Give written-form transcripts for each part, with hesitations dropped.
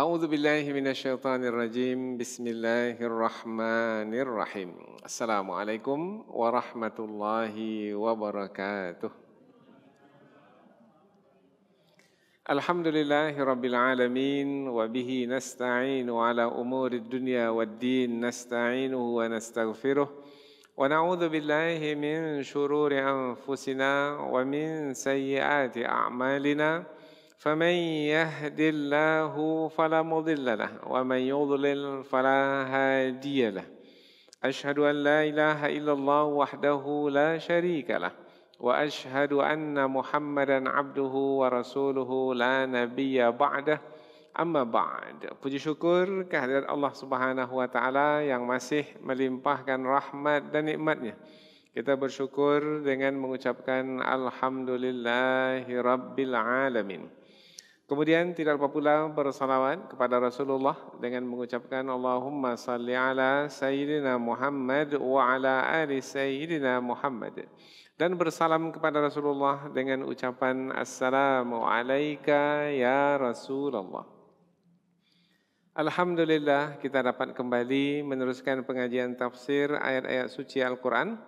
A'udzu billahi minasyaitonir rajim. Bismillahirrahmanirrahim. Assalamualaikum warahmatullahi wabarakatuh. Alhamdulillahi rabbil alamin wa bihi nasta'inu ala umurid dunya waddin nasta'inuhu wa nastaghfiruh wa na'udzu billahi min shururi anfusina wa min sayyiati a'malina. فمن يهد الله فلا مضل له ومن يضلل فلا هادي له أشهد أن لا إله إلا الله وحده لا شريك له وأشهد أن محمدا عبده ورسوله لا نبي بعده أما بعد. Puji syukur kehadirat Allah Subhanahu wa taala yang masih melimpahkan rahmat dan nikmatnya. Kita bersyukur dengan mengucapkan alhamdulillahi rabbil alamin. Kemudian tidak lupa pula bersalawat kepada Rasulullah dengan mengucapkan Allahumma salli ala Sayyidina Muhammad wa ala ali Sayyidina Muhammad. Dan bersalam kepada Rasulullah dengan ucapan Assalamu alayka ya Rasulullah. Alhamdulillah kita dapat kembali meneruskan pengajian tafsir ayat-ayat suci Al-Quran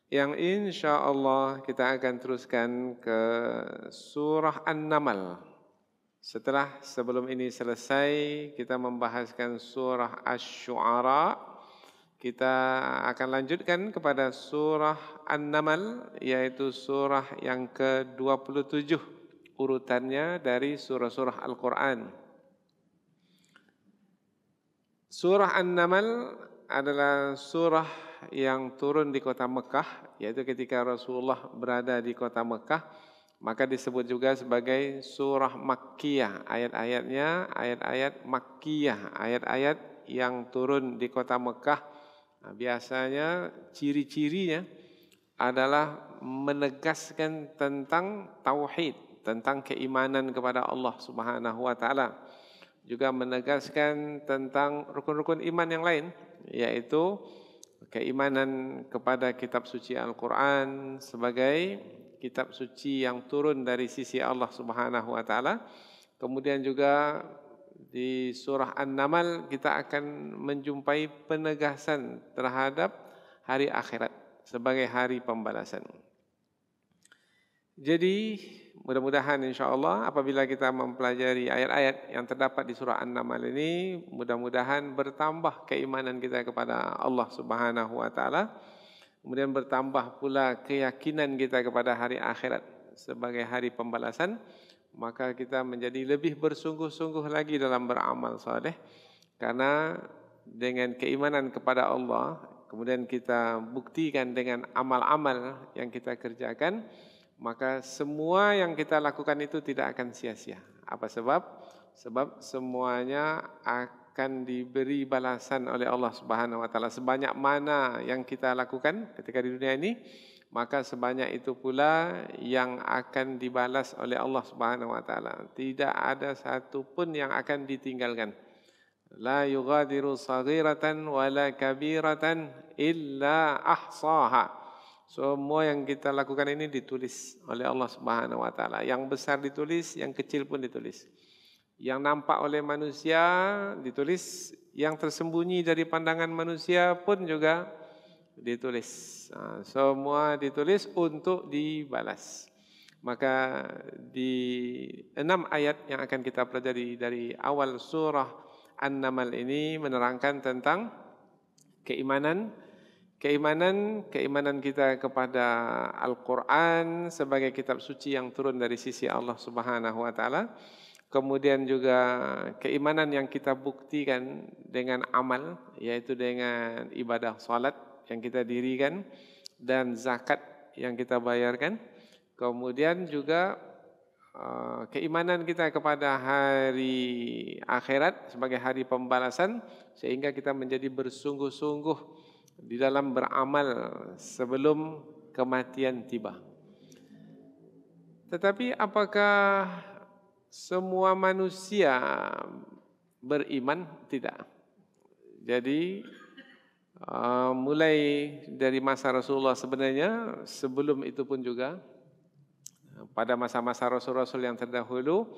yang insya Allah kita akan teruskan ke surah An-Naml. Sebelum ini selesai, kita membahaskan surah Asy-Syu'ara. Kita akan lanjutkan kepada surah An-Naml, yaitu surah yang ke-27 urutannya dari surah-surah Al-Quran. Surah An-Naml adalah surah yang turun di kota Mekah, yaitu ketika Rasulullah berada di kota Mekah. Maka disebut juga sebagai surah Makkiyah. Ayat-ayatnya ayat-ayat Makkiyah, ayat-ayat yang turun di kota Mekah. Nah, biasanya ciri-cirinya adalah menegaskan tentang tauhid, tentang keimanan kepada Allah Subhanahu wa taala. Juga menegaskan tentang rukun-rukun iman yang lain, yaitu keimanan kepada kitab suci Al-Quran sebagai kitab suci yang turun dari sisi Allah Subhanahu wa taala. Kemudian juga di surah An-Naml kita akan menjumpai penegasan terhadap hari akhirat sebagai hari pembalasan. Jadi mudah-mudahan insya-Allah apabila kita mempelajari ayat-ayat yang terdapat di surah An-Naml ini, mudah-mudahan bertambah keimanan kita kepada Allah Subhanahu wa taala. Kemudian bertambah pula keyakinan kita kepada hari akhirat sebagai hari pembalasan, maka kita menjadi lebih bersungguh-sungguh lagi dalam beramal saleh. Karena dengan keimanan kepada Allah, kemudian kita buktikan dengan amal-amal yang kita kerjakan, maka semua yang kita lakukan itu tidak akan sia-sia. Apa sebab? Sebab semuanya akan diberi balasan oleh Allah Subhanahu wa taala. Sebanyak mana yang kita lakukan ketika di dunia ini, maka sebanyak itu pula yang akan dibalas oleh Allah Subhanahu wa taala. Tidak ada satu pun yang akan ditinggalkan. La yughadiru saghiratan wala kabiratan illa ahsaha. Semua yang kita lakukan ini ditulis oleh Allah Subhanahu wa taala. Yang besar ditulis, yang kecil pun ditulis. Yang nampak oleh manusia ditulis, yang tersembunyi dari pandangan manusia pun juga ditulis. Semua ditulis untuk dibalas. Maka di 6 ayat yang akan kita pelajari dari awal surah An-Naml ini menerangkan tentang keimanan kita kepada Al-Quran sebagai kitab suci yang turun dari sisi Allah Subhanahu wa taala. Kemudian juga keimanan yang kita buktikan dengan amal, yaitu dengan ibadah salat yang kita dirikan dan zakat yang kita bayarkan. Kemudian juga keimanan kita kepada hari akhirat sebagai hari pembalasan, sehingga kita menjadi bersungguh-sungguh di dalam beramal sebelum kematian tiba. Tetapi apakah semua manusia beriman? Tidak. Jadi mulai dari masa Rasulullah, sebenarnya sebelum itu pun juga pada masa-masa Rasul-Rasul yang terdahulu,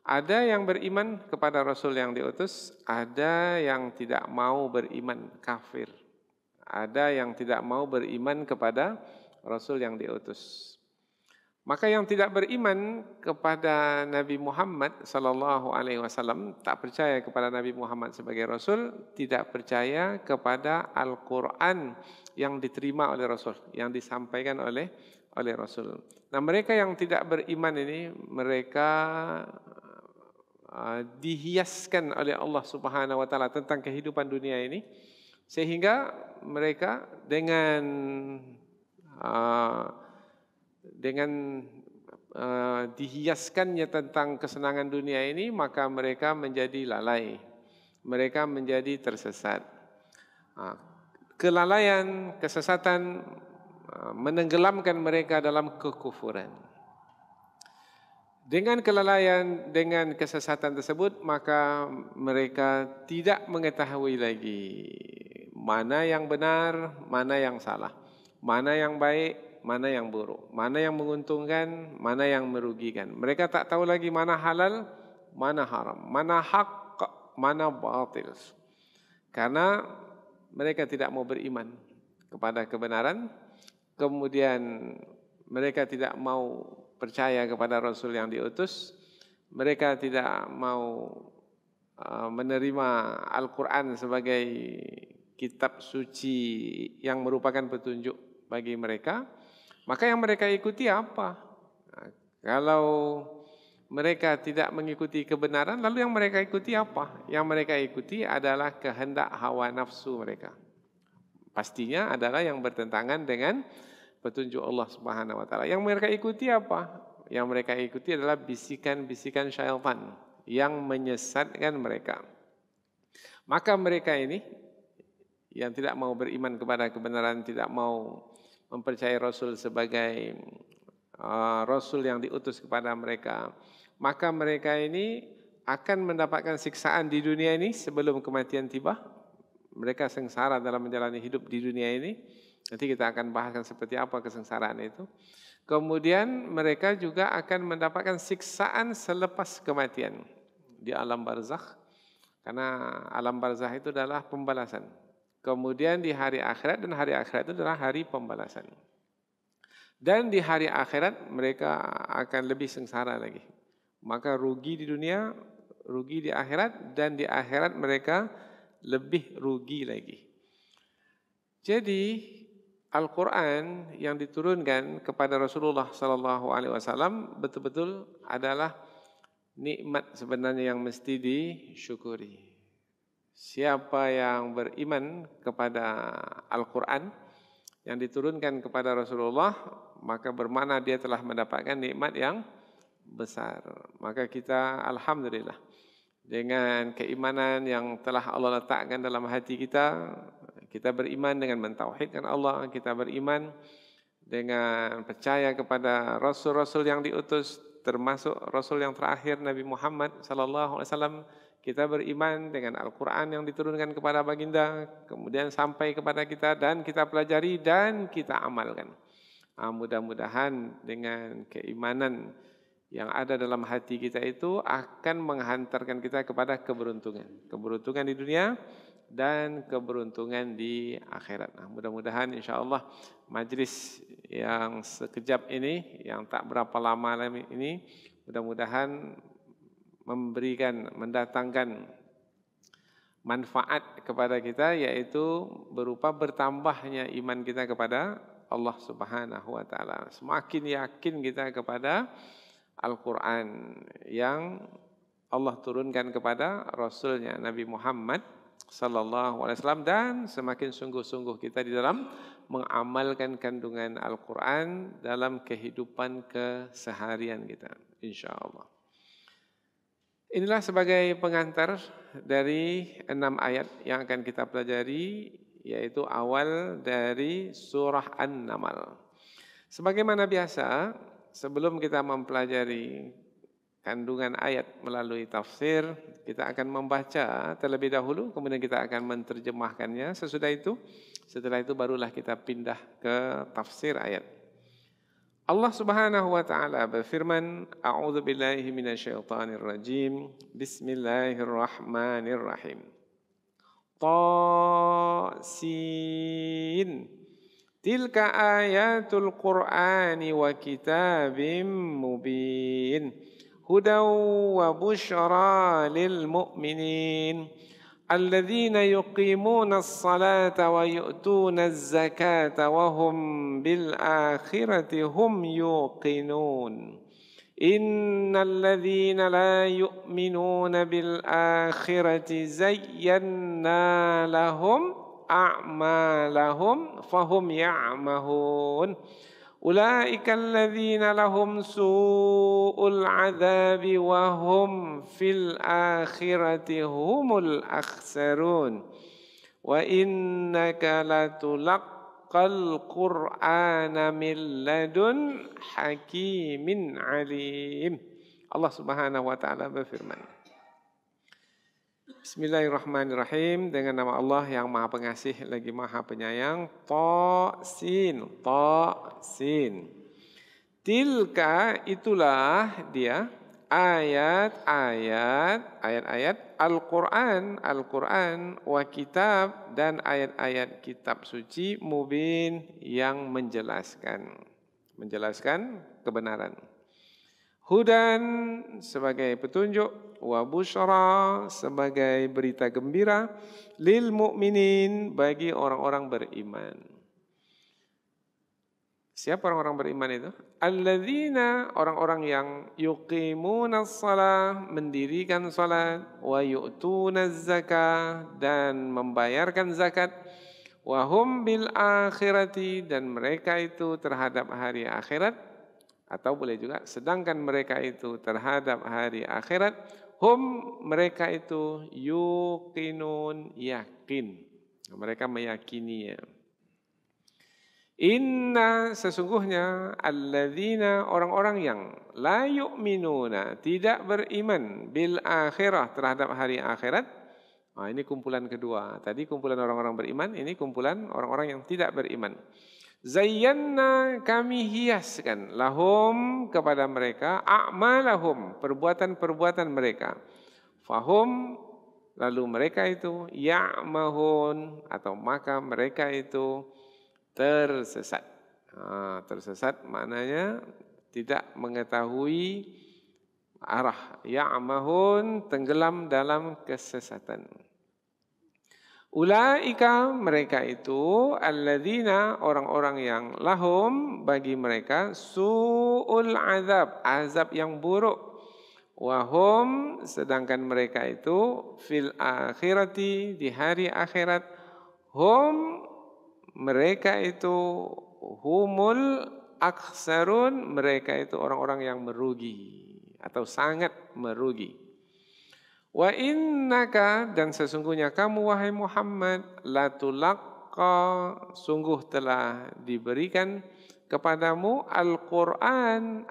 Ada yang beriman kepada Rasul yang diutus, ada yang tidak mau beriman, kafir. Ada yang tidak mau beriman kepada Rasul yang diutus. Maka yang tidak beriman kepada Nabi Muhammad sallallahu alaihi wasallam, tak percaya kepada Nabi Muhammad sebagai rasul, tidak percaya kepada Al-Qur'an yang diterima oleh Rasul, yang disampaikan oleh Rasul. Nah, mereka yang tidak beriman ini, mereka dihiaskan oleh Allah Subhanahu wa taala tentang kehidupan dunia ini, sehingga mereka dengan dihiaskannya tentang kesenangan dunia ini, maka mereka menjadi lalai, mereka menjadi tersesat. Kelalaian, kesesatan menenggelamkan mereka dalam kekufuran. Dengan kelalaian, dengan kesesatan tersebut, maka mereka tidak mengetahui lagi mana yang benar, mana yang salah, mana yang baik, mana yang buruk, mana yang menguntungkan, mana yang merugikan. Mereka tak tahu lagi mana halal, mana haram, mana hak, mana batil. Karena mereka tidak mau beriman kepada kebenaran, kemudian mereka tidak mau percaya kepada Rasul yang diutus, mereka tidak mau menerima Al-Quran sebagai kitab suci yang merupakan petunjuk bagi mereka. Maka yang mereka ikuti apa? Nah, kalau mereka tidak mengikuti kebenaran, lalu yang mereka ikuti apa? Yang mereka ikuti adalah kehendak hawa nafsu mereka. Pastinya adalah yang bertentangan dengan petunjuk Allah Subhanahu wa taala. Yang mereka ikuti apa? Yang mereka ikuti adalah bisikan-bisikan syaitan yang menyesatkan mereka. Maka mereka ini yang tidak mau beriman kepada kebenaran, tidak mau mempercayai Rasul sebagai Rasul yang diutus kepada mereka, maka mereka ini akan mendapatkan siksaan di dunia ini sebelum kematian tiba. Mereka sengsara dalam menjalani hidup di dunia ini. Nanti kita akan bahaskan seperti apa kesengsaraan itu. Kemudian mereka juga akan mendapatkan siksaan selepas kematian di alam barzakh. Karena alam barzakh itu adalah pembalasan. Kemudian di hari akhirat, dan hari akhirat itu adalah hari pembalasan. Dan di hari akhirat mereka akan lebih sengsara lagi. Maka rugi di dunia, rugi di akhirat, dan di akhirat mereka lebih rugi lagi. Jadi Al-Quran yang diturunkan kepada Rasulullah SAW betul-betul adalah nikmat sebenarnya yang mesti disyukuri. Siapa yang beriman kepada Al-Quran yang diturunkan kepada Rasulullah, maka bermakna dia telah mendapatkan nikmat yang besar. Maka kita alhamdulillah dengan keimanan yang telah Allah letakkan dalam hati kita, kita beriman dengan mentauhidkan Allah, kita beriman dengan percaya kepada Rasul-Rasul yang diutus, termasuk Rasul yang terakhir Nabi Muhammad SAW. Kita beriman dengan Al-Quran yang diturunkan kepada baginda, kemudian sampai kepada kita dan kita pelajari dan kita amalkan. Mudah-mudahan dengan keimanan yang ada dalam hati kita itu akan menghantarkan kita kepada keberuntungan. Keberuntungan di dunia dan keberuntungan di akhirat. Mudah-mudahan insyaAllah majlis yang sekejap ini, yang tak berapa lama ini, mudah-mudahan mendatangkan manfaat kepada kita, yaitu berupa bertambahnya iman kita kepada Allah Subhanahu wa taala. Semakin yakin kita kepada Al-Quran yang Allah turunkan kepada Rasulnya Nabi Muhammad sallallahu alaihi wasallam, dan semakin sungguh-sungguh kita di dalam mengamalkan kandungan Al-Quran dalam kehidupan keseharian kita, insyaAllah. Inilah sebagai pengantar dari 6 ayat yang akan kita pelajari, yaitu awal dari surah An-Naml. Sebagaimana biasa, sebelum kita mempelajari kandungan ayat melalui tafsir, kita akan membaca terlebih dahulu, kemudian kita akan menerjemahkannya. Setelah itu barulah kita pindah ke tafsir ayat. Allah Subhanahu wa taala berfirman, A'udzu billahi minasyaitonir rajim. Bismillahirrahmanirrahim. Tasin. Tilka ayatul Qur'ani wa kitabim mubin. Hudaw wa busyra lil mu'minin. الذين يقيمون الصلاة ويؤتون الزكاة وهم بالآخرة هم يوقنون إن الذين لا يؤمنون بالآخرة زينا لهم أعمالهم فهم يعمهون أولئك الذين لهم سوء العذاب وهم في الآخرة هم الأخسرون وإنك لتلقى القرآن من لدن حكيم عليم. Allah Subhanahu wa taala berfirman, Bismillahirrahmanirrahim, dengan nama Allah yang Maha Pengasih lagi Maha Penyayang. Tasin. Tilka, itulah dia ayat-ayat Al-Quran, wa kitab, dan ayat-ayat kitab suci, mubin, yang menjelaskan kebenaran. Hudan sebagai petunjuk, wa busyra sebagai berita gembira, lil mu'minin bagi orang-orang beriman. Siapa orang-orang beriman itu? Alladzina, orang-orang yang yuqimunas shalah, mendirikan salat, wa yu'tunaz zakah, dan membayarkan zakat, wa hum bil akhirati, dan mereka itu terhadap hari akhirat, atau boleh juga sedangkan mereka itu terhadap hari akhirat, hum, mereka itu yuqinun, yakin, mereka meyakininya. Inna, sesungguhnya, alladzina, orang-orang yang la yu'minuna, tidak beriman, bil akhirah, terhadap hari akhirat. Nah, ini kumpulan kedua. Tadi kumpulan orang-orang beriman, ini kumpulan orang-orang yang tidak beriman. Zayyanna, kami hiaskan, lahum, kepada mereka, a'malahum, perbuatan-perbuatan mereka. Fahum, lalu mereka itu ya'mahun, atau maka mereka itu tersesat. Tersesat maknanya tidak mengetahui arah. Ya'mahun, tenggelam dalam kesesatan. Ulaika, mereka itu, alladzina, orang-orang yang lahum, bagi mereka, su'ul azab, azab yang buruk. Wahum, sedangkan mereka itu, fil akhirati, di hari akhirat, hum, mereka itu, humul akhsarun, mereka itu orang-orang yang merugi atau sangat merugi. Wa innaka, dan sesungguhnya kamu wahai Muhammad, latulaqqa, sungguh telah diberikan kepadamu Al-Quran,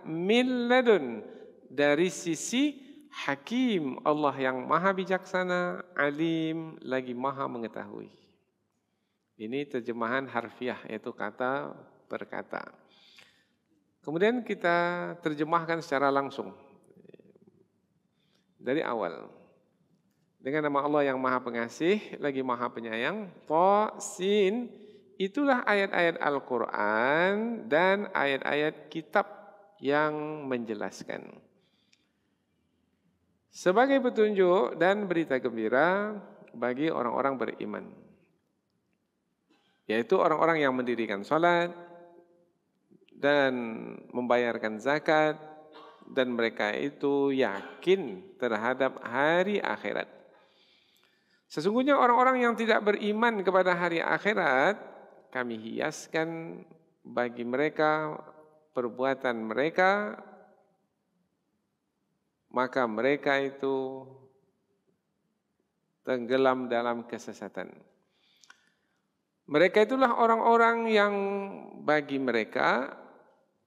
min ladun, dari sisi Hakim, Allah yang maha bijaksana, Alim, lagi maha mengetahui. Ini terjemahan harfiah, yaitu kata per kata. Kemudian kita terjemahkan secara langsung dari awal. Dengan nama Allah yang Maha Pengasih lagi Maha Penyayang. Tasin, itulah ayat-ayat Al-Quran dan ayat-ayat kitab yang menjelaskan. Sebagai petunjuk dan berita gembira bagi orang-orang beriman. Yaitu orang-orang yang mendirikan salat dan membayarkan zakat, dan mereka itu yakin terhadap hari akhirat. Sesungguhnya orang-orang yang tidak beriman kepada hari akhirat, kami hiaskan bagi mereka perbuatan mereka, maka mereka itu tenggelam dalam kesesatan. Mereka itulah orang-orang yang bagi mereka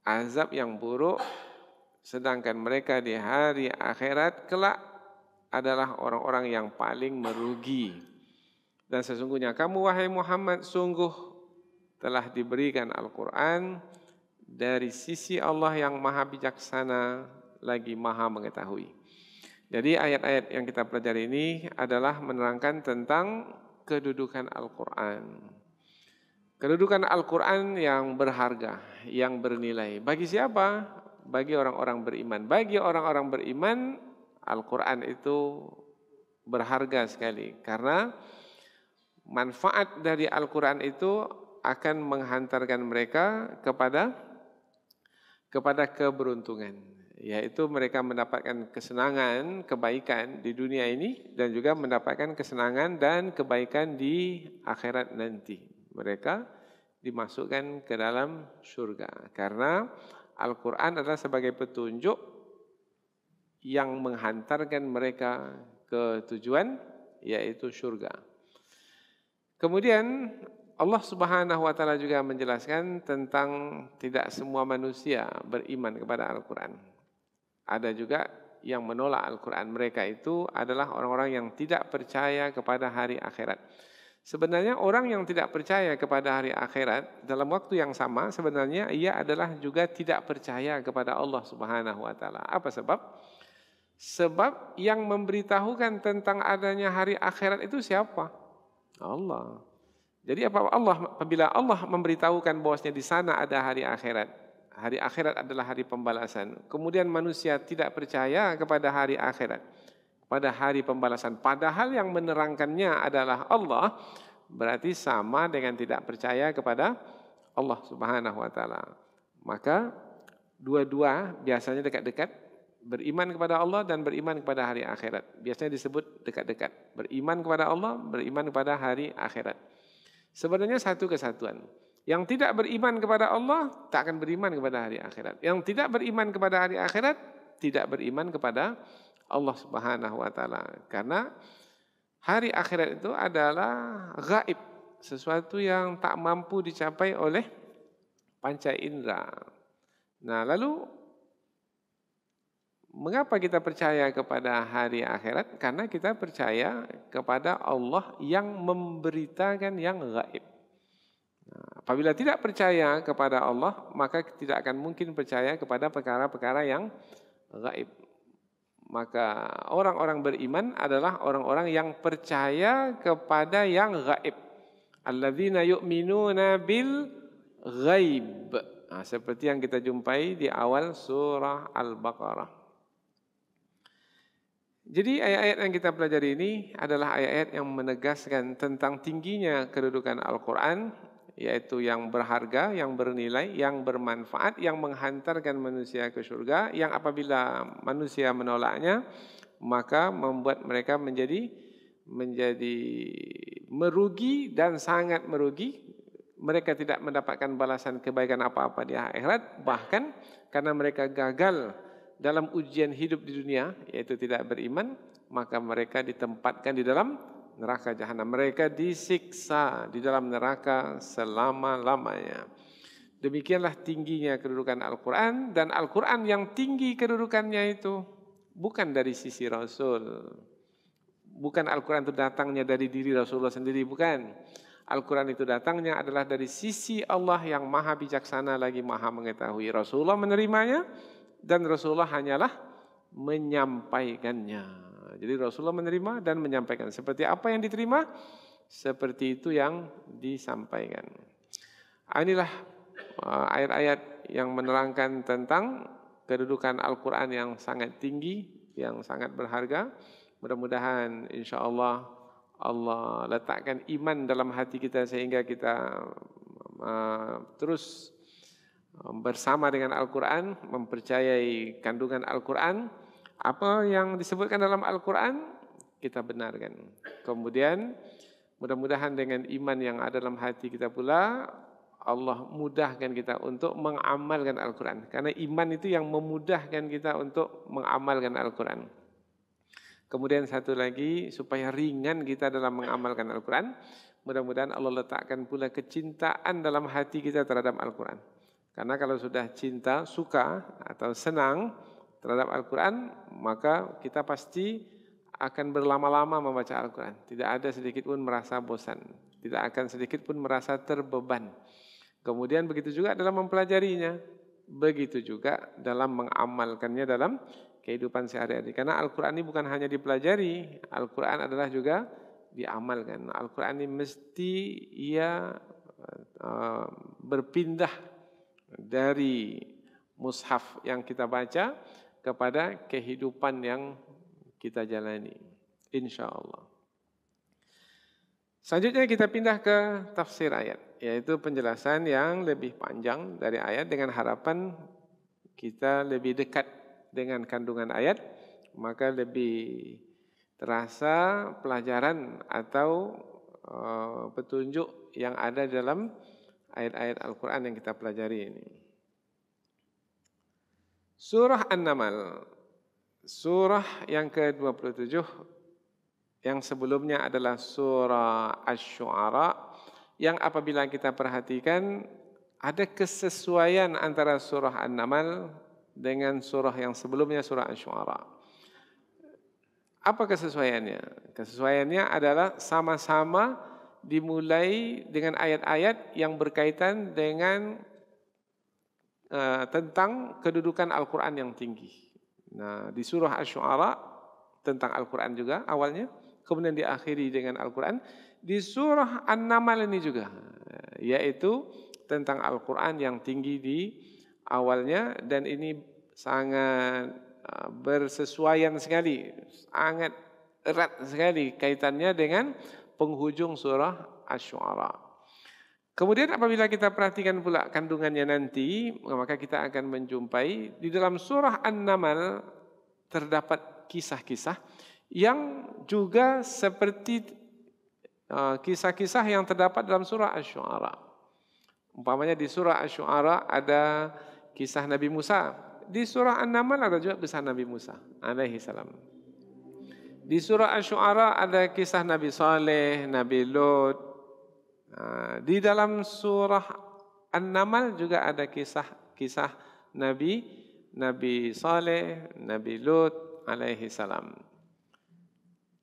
azab yang buruk, sedangkan mereka di hari akhirat kelak adalah orang-orang yang paling merugi. Dan sesungguhnya kamu wahai Muhammad sungguh telah diberikan Al-Quran dari sisi Allah yang maha bijaksana lagi maha mengetahui. Jadi ayat-ayat yang kita pelajari ini adalah menerangkan tentang kedudukan Al-Quran. Kedudukan Al-Quran yang berharga, yang bernilai. Bagi siapa? Bagi orang-orang beriman. Bagi orang-orang beriman, Al-Quran itu berharga sekali. Karena manfaat dari Al-Quran itu akan menghantarkan mereka kepada keberuntungan. Yaitu mereka mendapatkan kesenangan, kebaikan di dunia ini dan juga mendapatkan kesenangan dan kebaikan di akhirat nanti. Mereka dimasukkan ke dalam surga. Karena Al-Quran adalah sebagai petunjuk yang menghantarkan mereka ke tujuan, yaitu surga. Kemudian Allah Subhanahu wa Ta'ala juga menjelaskan tentang tidak semua manusia beriman kepada Al-Quran. Ada juga yang menolak Al-Quran. Mereka itu adalah orang-orang yang tidak percaya kepada hari akhirat. Sebenarnya orang yang tidak percaya kepada hari akhirat dalam waktu yang sama sebenarnya ia adalah juga tidak percaya kepada Allah Subhanahu wa Ta'ala. Apa sebab? Sebab yang memberitahukan tentang adanya hari akhirat itu siapa? Allah. Jadi apabila Allah memberitahukan bahwasanya di sana ada hari akhirat. Hari akhirat adalah hari pembalasan. Kemudian manusia tidak percaya kepada hari akhirat, pada hari pembalasan. Padahal yang menerangkannya adalah Allah, berarti sama dengan tidak percaya kepada Allah Subhanahu wa Ta'ala. Maka dua-dua biasanya dekat-dekat, beriman kepada Allah dan beriman kepada hari akhirat. Biasanya disebut dekat-dekat. Beriman kepada Allah, beriman kepada hari akhirat. Sebenarnya satu kesatuan. Yang tidak beriman kepada Allah tak akan beriman kepada hari akhirat. Yang tidak beriman kepada hari akhirat tidak beriman kepada Allah Subhanahu wa Ta'ala. Karena hari akhirat itu adalah gaib, sesuatu yang tak mampu dicapai oleh panca indera. Nah, lalu mengapa kita percaya kepada hari akhirat? Karena kita percaya kepada Allah yang memberitakan yang gaib. Nah, apabila tidak percaya kepada Allah, maka tidak akan mungkin percaya kepada perkara-perkara yang gaib. Maka orang-orang beriman adalah orang-orang yang percaya kepada yang gaib. Alladzina yu'minuna bil ghaib. Nah, seperti yang kita jumpai di awal surah Al-Baqarah. Jadi ayat-ayat yang kita pelajari ini adalah ayat-ayat yang menegaskan tentang tingginya kedudukan Al-Quran, yaitu yang berharga, yang bernilai, yang bermanfaat, yang menghantarkan manusia ke surga, yang apabila manusia menolaknya, maka membuat mereka menjadi merugi dan sangat merugi. Mereka tidak mendapatkan balasan kebaikan apa-apa di akhirat, bahkan karena mereka gagal dalam ujian hidup di dunia, yaitu tidak beriman, maka mereka ditempatkan di dalam neraka jahanam. Mereka disiksa di dalam neraka selama-lamanya. Demikianlah tingginya kedudukan Al-Quran. Dan Al-Quran yang tinggi kedudukannya itu bukan dari sisi Rasul. Bukan Al-Quran itu datangnya dari diri Rasulullah sendiri, bukan. Al-Quran itu datangnya adalah dari sisi Allah yang maha bijaksana lagi maha mengetahui. Rasulullah menerimanya dan Rasulullah hanyalah menyampaikannya. Jadi Rasulullah menerima dan menyampaikan. Seperti apa yang diterima, seperti itu yang disampaikan. Inilah ayat-ayat yang menerangkan tentang kedudukan Al-Quran yang sangat tinggi, yang sangat berharga. Mudah-mudahan insya-Allah Allah letakkan iman dalam hati kita sehingga kita terus bersama dengan Al-Quran, mempercayai kandungan Al-Quran. Apa yang disebutkan dalam Al-Quran, kita benarkan. Kemudian, mudah-mudahan dengan iman yang ada dalam hati kita pula, Allah mudahkan kita untuk mengamalkan Al-Quran. Karena iman itu yang memudahkan kita untuk mengamalkan Al-Quran. Kemudian satu lagi, supaya ringan kita dalam mengamalkan Al-Quran, mudah-mudahan Allah letakkan pula kecintaan dalam hati kita terhadap Al-Quran. Karena kalau sudah cinta, suka atau senang terhadap Al-Quran, maka kita pasti akan berlama-lama membaca Al-Quran. Tidak ada sedikit pun merasa bosan. Tidak akan sedikit pun merasa terbeban. Kemudian begitu juga dalam mempelajarinya. begitu juga dalam mengamalkannya dalam kehidupan sehari-hari. Karena Al-Quran ini bukan hanya dipelajari, Al-Quran adalah juga diamalkan. Al-Quran ini mesti ia berpindah dari mushaf yang kita baca kepada kehidupan yang kita jalani, insya-Allah. Selanjutnya kita pindah ke tafsir ayat, yaitu penjelasan yang lebih panjang dari ayat dengan harapan kita lebih dekat dengan kandungan ayat, maka lebih terasa pelajaran atau petunjuk yang ada dalam ayat-ayat Al-Quran yang kita pelajari ini. Surah An-Naml, surah yang ke-27, yang sebelumnya adalah surah Asy-Syu'ara, yang apabila kita perhatikan ada kesesuaian antara surah An-Naml dengan surah yang sebelumnya, surah Asy-Syu'ara. Apa kesesuaiannya? Kesesuaiannya adalah sama-sama dimulai dengan ayat-ayat yang berkaitan dengan tentang kedudukan Al-Quran yang tinggi. Nah, di surah Asy-Syu'ara tentang Al-Quran juga awalnya, kemudian diakhiri dengan Al-Quran. Di surah An-Naml ini juga, yaitu tentang Al-Quran yang tinggi di awalnya, dan ini sangat bersesuaian sekali, sangat erat sekali kaitannya dengan penghujung surah Asy-Syu'ara. Kemudian apabila kita perhatikan pula kandungannya nanti, maka kita akan menjumpai di dalam surah An-Naml terdapat kisah-kisah yang juga seperti kisah-kisah yang terdapat dalam surah Asy-Syu'ara. Umpamanya di surah Asy-Syu'ara ada kisah Nabi Musa. Di surah An-Naml ada juga kisah Nabi Musa alaihi salam. Di surah Asy-Syu'ara ada kisah Nabi Saleh, Nabi Lut. Di dalam surah An-Naml juga ada kisah Nabi Saleh, Nabi Lut alaihi salam.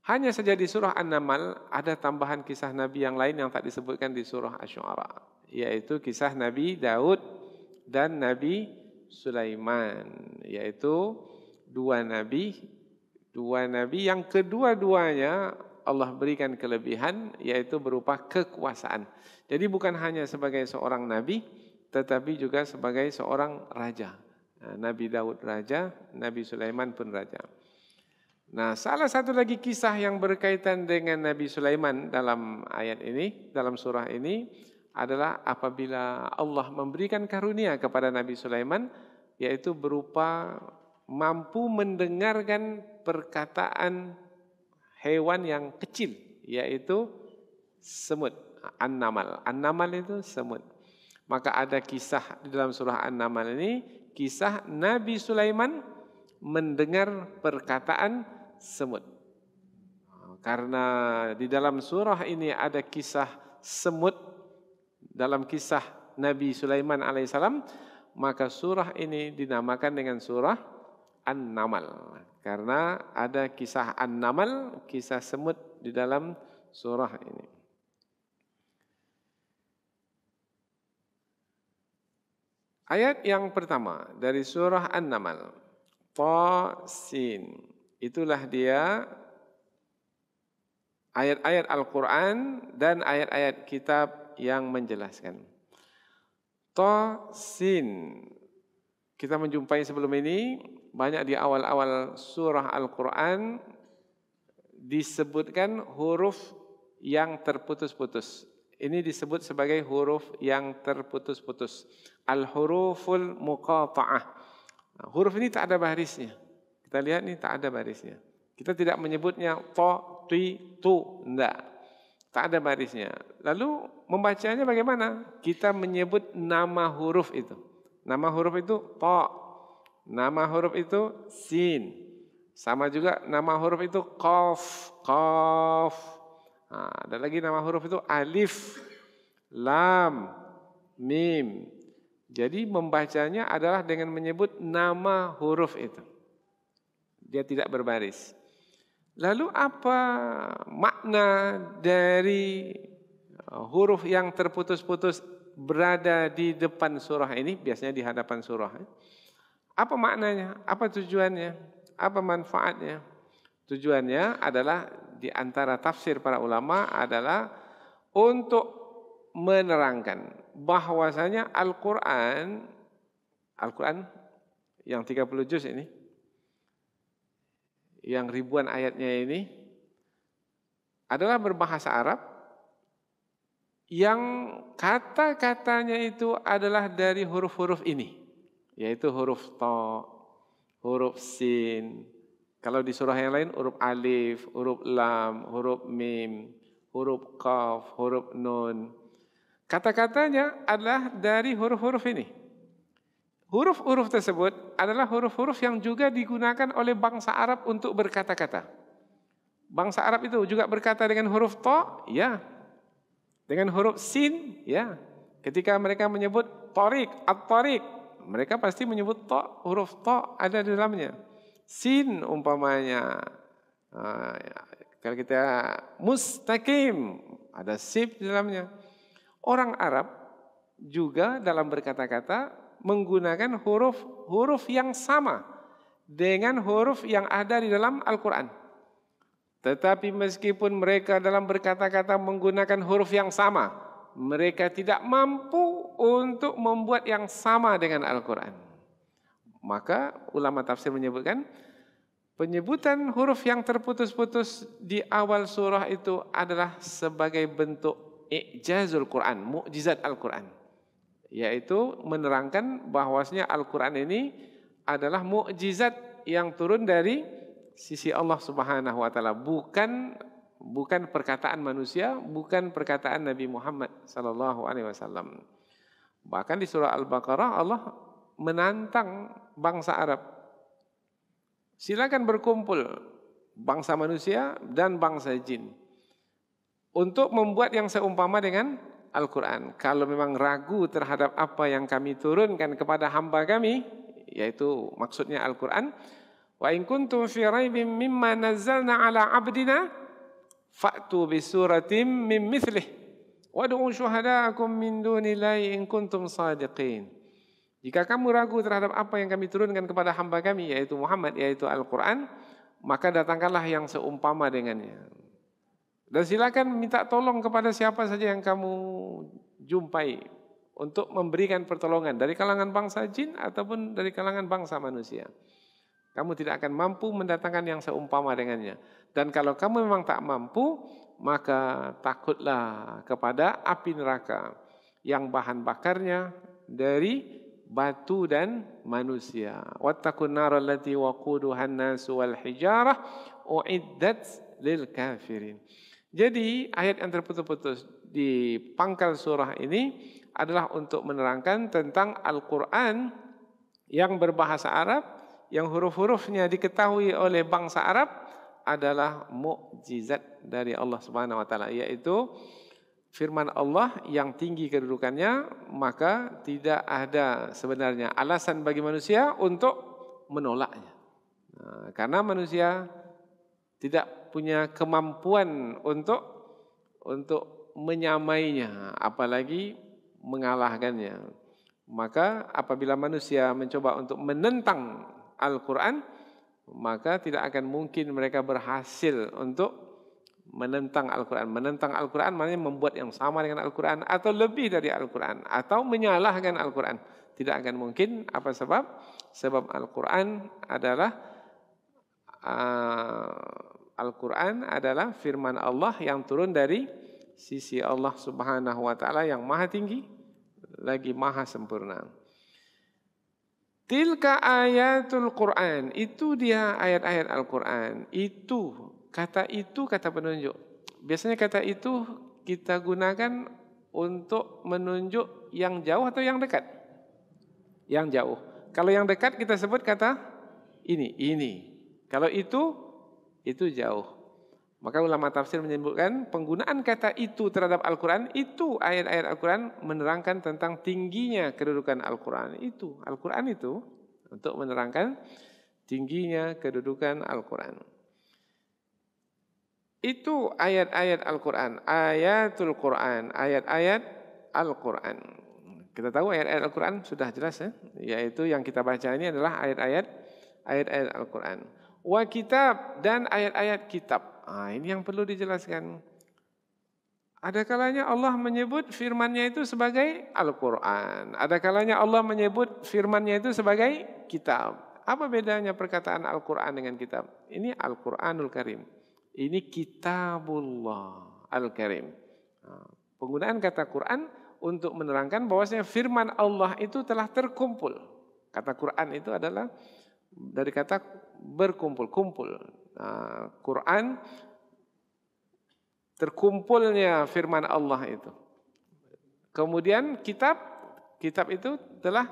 Hanya saja di surah An-Naml ada tambahan kisah Nabi yang lain yang tak disebutkan di surah Asy-Syu'ara, yaitu kisah Nabi Daud dan Nabi Sulaiman, yaitu dua nabi yang kedua-duanya Allah berikan kelebihan, yaitu berupa kekuasaan. Jadi bukan hanya sebagai seorang nabi, tetapi juga sebagai seorang raja. Nabi Daud raja, Nabi Sulaiman pun raja. Nah, salah satu lagi kisah yang berkaitan dengan Nabi Sulaiman dalam ayat ini, dalam surah ini, adalah apabila Allah memberikan karunia kepada Nabi Sulaiman, yaitu berupa mampu mendengarkan perkataan hewan yang kecil, yaitu semut. An-Naml. An-Naml itu semut. Maka ada kisah di dalam surah An-Naml ini, kisah Nabi Sulaiman mendengar perkataan semut. Karena di dalam surah ini ada kisah semut dalam kisah Nabi Sulaiman alaihissalam, maka surah ini dinamakan dengan surah An-Naml. Karena ada kisah An-Naml, kisah semut di dalam surah ini. Ayat yang pertama dari surah An-Naml, Ta-Sin. Itulah dia ayat-ayat Al-Quran dan ayat-ayat kitab yang menjelaskan. Ta-Sin. Kita menjumpai sebelum ini banyak di awal-awal surah Al-Quran disebutkan huruf yang terputus-putus. Ini disebut sebagai huruf yang terputus-putus. Al-huruful muqata'ah. Huruf ini tak ada barisnya. Kita lihat ini tak ada barisnya. Kita tidak menyebutnya ta, ti, tu. Tidak. Tak ada barisnya. Lalu membacanya bagaimana? Kita menyebut nama huruf itu. Nama huruf itu ta. Nama huruf itu sin. Sama juga nama huruf itu qaf. Qaf. Ada lagi nama huruf itu alif, lam, mim. Jadi membacanya adalah dengan menyebut nama huruf itu. Dia tidak berbaris. Lalu apa makna dari huruf yang terputus-putus berada di depan surah ini, biasanya di hadapan surah. Apa maknanya? Apa tujuannya? Apa manfaatnya? Tujuannya adalah di antara tafsir para ulama adalah untuk menerangkan bahwasanya Al-Quran yang 30 juz ini, yang ribuan ayatnya ini adalah berbahasa Arab yang kata-katanya itu adalah dari huruf-huruf ini, yaitu huruf ta, huruf sin. Kalau di surah yang lain huruf alif, huruf lam, huruf mim, huruf qaf, huruf nun. Kata-katanya adalah dari huruf-huruf ini. Huruf-huruf tersebut adalah huruf-huruf yang juga digunakan oleh bangsa Arab untuk berkata-kata. Bangsa Arab itu juga berkata dengan huruf ta, ya. Dengan huruf sin, ya. Ketika mereka menyebut tariq, at-tariq, mereka pasti menyebut ta, huruf ta ada di dalamnya. Sin umpamanya, kalau kita mustaqim, ada sif di dalamnya. Orang Arab juga dalam berkata-kata menggunakan huruf yang sama dengan huruf yang ada di dalam Al-Quran. Tetapi meskipun mereka dalam berkata-kata menggunakan huruf yang sama, mereka tidak mampu untuk membuat yang sama dengan Al-Quran. Maka ulama tafsir menyebutkan penyebutan huruf yang terputus-putus di awal surah itu adalah sebagai bentuk i'jazul Quran, mukjizat Al-Quran, yaitu menerangkan bahwasanya Al-Quran ini adalah mukjizat yang turun dari sisi Allah Subhanahu wa taala, bukan perkataan manusia, bukan perkataan Nabi Muhammad sallallahu alaihi wasallam. Bahkan di surah Al-Baqarah Allah menantang bangsa Arab. Silakan berkumpul bangsa manusia dan bangsa jin untuk membuat yang seumpama dengan Al-Quran. Kalau memang ragu terhadap apa yang kami turunkan kepada hamba kami, yaitu maksudnya Al-Quran, wa in kuntum fi raibin mimma nazzalna ala abdina fa'tu bi suratin min mithlih wad'u syuhada'akum min dunillahi in kuntum sadiqin. Jika kamu ragu terhadap apa yang kami turunkan kepada hamba kami, yaitu Muhammad, yaitu Al-Quran, maka datangkanlah yang seumpama dengannya. Dan silakan minta tolong kepada siapa saja yang kamu jumpai untuk memberikan pertolongan dari kalangan bangsa jin ataupun dari kalangan bangsa manusia. Kamu tidak akan mampu mendatangkan yang seumpama dengannya. Dan kalau kamu memang tak mampu, maka takutlah kepada api neraka yang bahan bakarnya dari batu dan manusia. Wattaqun nar allati waquduha an-nas wal hijarah uiddat lil kafirin. Jadi ayat yang terputus-putus di pangkal surah ini adalah untuk menerangkan tentang Al-Quran yang berbahasa Arab, yang huruf-hurufnya diketahui oleh bangsa Arab adalah mukjizat dari Allah Subhanahu wa taala, yaitu firman Allah yang tinggi kedudukannya, maka tidak ada sebenarnya alasan bagi manusia untuk menolaknya. Karena manusia tidak punya kemampuan untuk menyamainya, apalagi mengalahkannya. Maka apabila manusia mencoba untuk menentang Al-Quran, maka tidak akan mungkin mereka berhasil untuk menentang Al-Quran. Menentang Al-Quran maknanya membuat yang sama dengan Al-Quran atau lebih dari Al-Quran atau menyalahkan Al-Quran. Tidak akan mungkin. Apa sebab? Sebab Al-Quran adalah firman Allah yang turun dari sisi Allah Subhanahu wa taala yang maha tinggi lagi maha sempurna. Tilka ayatul Quran, itu dia ayat-ayat Al-Quran. Itu kata penunjuk. Biasanya kata itu kita gunakan untuk menunjuk yang jauh atau yang dekat? Yang jauh. Kalau yang dekat kita sebut kata ini. Kalau itu jauh. Maka ulama tafsir menyebutkan penggunaan kata itu terhadap Al-Quran, itu ayat-ayat Al-Quran menerangkan tentang tingginya kedudukan Al-Quran. Al-Quran itu untuk menerangkan tingginya kedudukan Al-Quran. Itu ayat-ayat Al-Quran, ayatul Quran, ayat-ayat Al-Quran. Kita tahu ayat-ayat Al-Quran sudah jelas ya, yaitu yang kita baca ini adalah ayat-ayat Al-Quran. Wa kitab, dan ayat-ayat kitab. Ini yang perlu dijelaskan. Ada kalanya Allah menyebut firman-Nya itu sebagai Al-Quran. Ada kalanya Allah menyebut firman-Nya itu sebagai kitab. Apa bedanya perkataan Al-Quran dengan kitab? Ini Al-Quranul Karim. Ini Kitabullah Al-Karim. Penggunaan kata Quran untuk menerangkan bahwasanya firman Allah itu telah terkumpul. Kata Quran itu adalah dari kata berkumpul, kumpul. Quran, terkumpulnya firman Allah itu. Kemudian kitab itu telah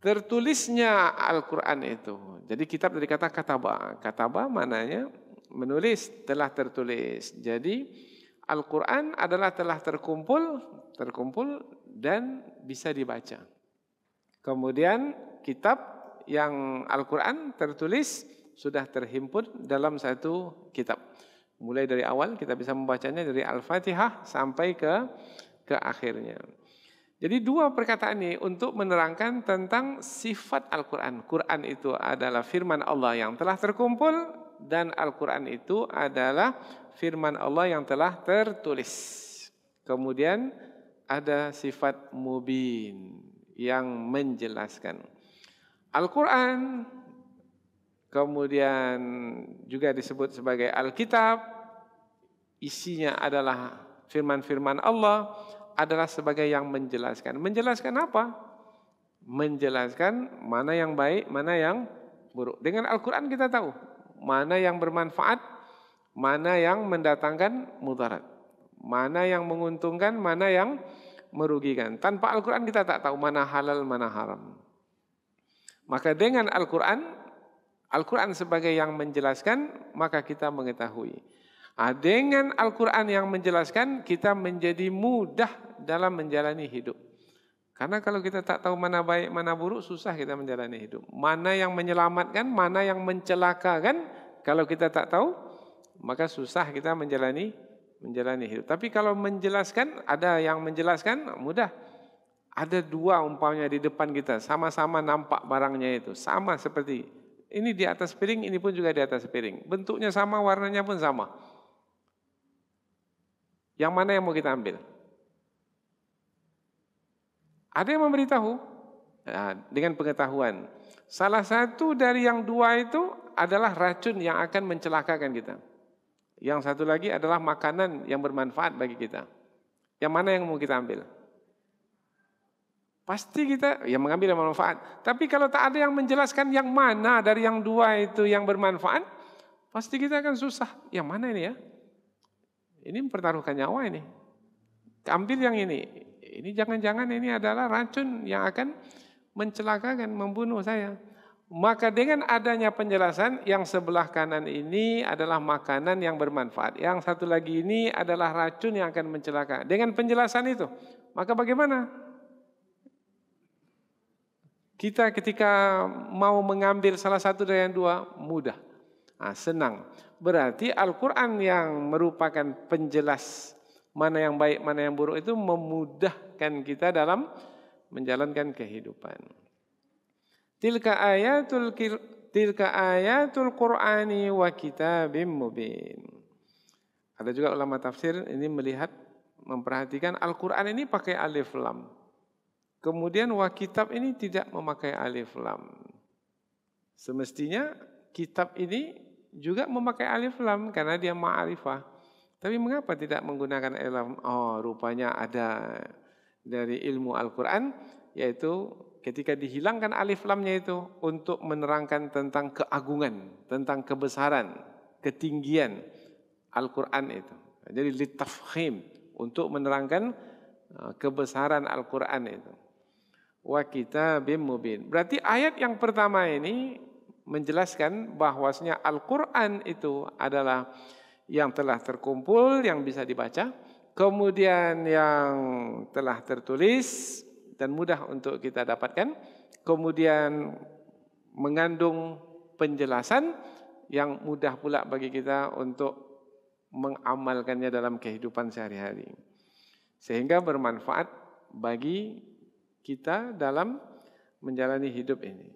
tertulisnya Al-Quran itu. Jadi kitab dari kata kataba. Kataba maknanya menulis, telah tertulis. Jadi Al-Quran adalah telah terkumpul dan bisa dibaca. Kemudian kitab yang Al-Quran tertulis sudah terhimpun dalam satu kitab. Mulai dari awal kita bisa membacanya dari Al-Fatihah sampai ke akhirnya. Jadi dua perkataan ini untuk menerangkan tentang sifat Al-Quran. Quran itu adalah firman Allah yang telah terkumpul, dan Al-Quran itu adalah firman Allah yang telah tertulis. Kemudian ada sifat mubin yang menjelaskan. Al-Quran kemudian juga disebut sebagai Alkitab, isinya adalah firman-firman Allah, adalah sebagai yang menjelaskan. Menjelaskan apa? Menjelaskan mana yang baik, mana yang buruk. Dengan Al-Quran kita tahu mana yang bermanfaat, mana yang mendatangkan mudarat, mana yang menguntungkan, mana yang merugikan. Tanpa Al-Quran kita tak tahu mana halal, mana haram. Maka dengan Al-Quran sebagai yang menjelaskan, maka kita mengetahui. Dengan Al-Quran yang menjelaskan, kita menjadi mudah dalam menjalani hidup. Karena kalau kita tak tahu mana baik, mana buruk, susah kita menjalani hidup. Mana yang menyelamatkan, mana yang mencelakakan, kalau kita tak tahu, maka susah kita menjalani hidup. Tapi kalau menjelaskan, ada yang menjelaskan, mudah. Ada dua umpamanya di depan kita, sama-sama nampak barangnya itu, sama seperti ini di atas piring, ini pun juga di atas piring. Bentuknya sama, warnanya pun sama. Yang mana yang mau kita ambil? Ada yang memberitahu dengan pengetahuan. Salah satu dari yang dua itu adalah racun yang akan mencelakakan kita. Yang satu lagi adalah makanan yang bermanfaat bagi kita. Yang mana yang mau kita ambil? Pasti kita yang mengambil yang bermanfaat. Tapi kalau tak ada yang menjelaskan yang mana dari yang dua itu yang bermanfaat, pasti kita akan susah. Yang mana ini ya? Ini mempertaruhkan nyawa ini. Ambil yang ini. Ini jangan-jangan ini adalah racun yang akan mencelakakan, membunuh saya. Maka dengan adanya penjelasan, yang sebelah kanan ini adalah makanan yang bermanfaat. Yang satu lagi ini adalah racun yang akan mencelakakan. Dengan penjelasan itu, maka bagaimana? Kita ketika mau mengambil salah satu dari yang dua, mudah, senang. Berarti Al-Quran yang merupakan penjelas mana yang baik, mana yang buruk itu memudahkan kita dalam menjalankan kehidupan. Tilka ayatul Qur'ani wa kitabim mubin. Ada juga ulama tafsir ini melihat, memperhatikan Al-Quran ini pakai alif lam. Kemudian wa kitab ini tidak memakai alif lam. Semestinya kitab ini juga memakai alif lam karena dia ma'rifah. Tapi mengapa tidak menggunakan alif lam? Oh, rupanya ada dari ilmu Al-Quran, yaitu ketika dihilangkan alif lamnya itu untuk menerangkan tentang keagungan, tentang kebesaran, ketinggian Al-Quran itu. Jadi litafkhim, untuk menerangkan kebesaran Al-Quran itu. Wa kitabim mubin. Berarti ayat yang pertama ini menjelaskan bahwasanya Al-Quran itu adalah yang telah terkumpul, yang bisa dibaca, kemudian yang telah tertulis dan mudah untuk kita dapatkan, kemudian mengandung penjelasan yang mudah pula bagi kita untuk mengamalkannya dalam kehidupan sehari-hari. Sehingga bermanfaat bagi kita dalam menjalani hidup ini.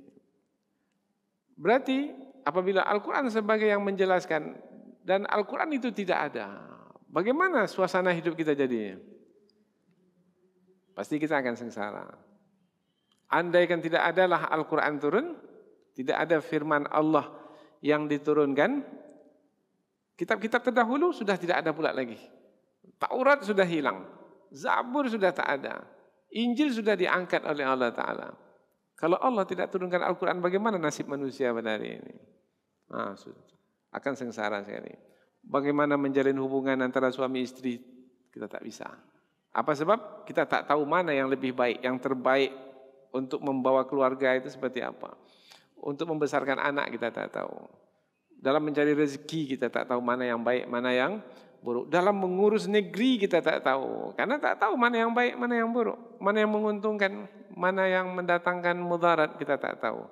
Berarti apabila Al-Quran sebagai yang menjelaskan dan Al-Quran itu tidak ada, bagaimana suasana hidup kita jadinya? Pasti kita akan sengsara. Andaikan tidak adalah Al-Quran turun, tidak ada firman Allah yang diturunkan, kitab-kitab terdahulu sudah tidak ada pula lagi. Taurat sudah hilang, Zabur sudah tak ada, Injil sudah diangkat oleh Allah Ta'ala. Kalau Allah tidak turunkan Al-Quran, bagaimana nasib manusia pada hari ini? Akan sengsara sekali. Bagaimana menjalin hubungan antara suami istri, kita tak bisa. Apa sebab? Kita tak tahu mana yang lebih baik, yang terbaik untuk membawa keluarga itu seperti apa. Untuk membesarkan anak kita tak tahu. Dalam mencari rezeki kita tak tahu mana yang baik, mana yang buruk. Dalam mengurus negeri kita tak tahu. Karena tak tahu mana yang baik, mana yang buruk. Mana yang menguntungkan, mana yang mendatangkan mudarat, kita tak tahu.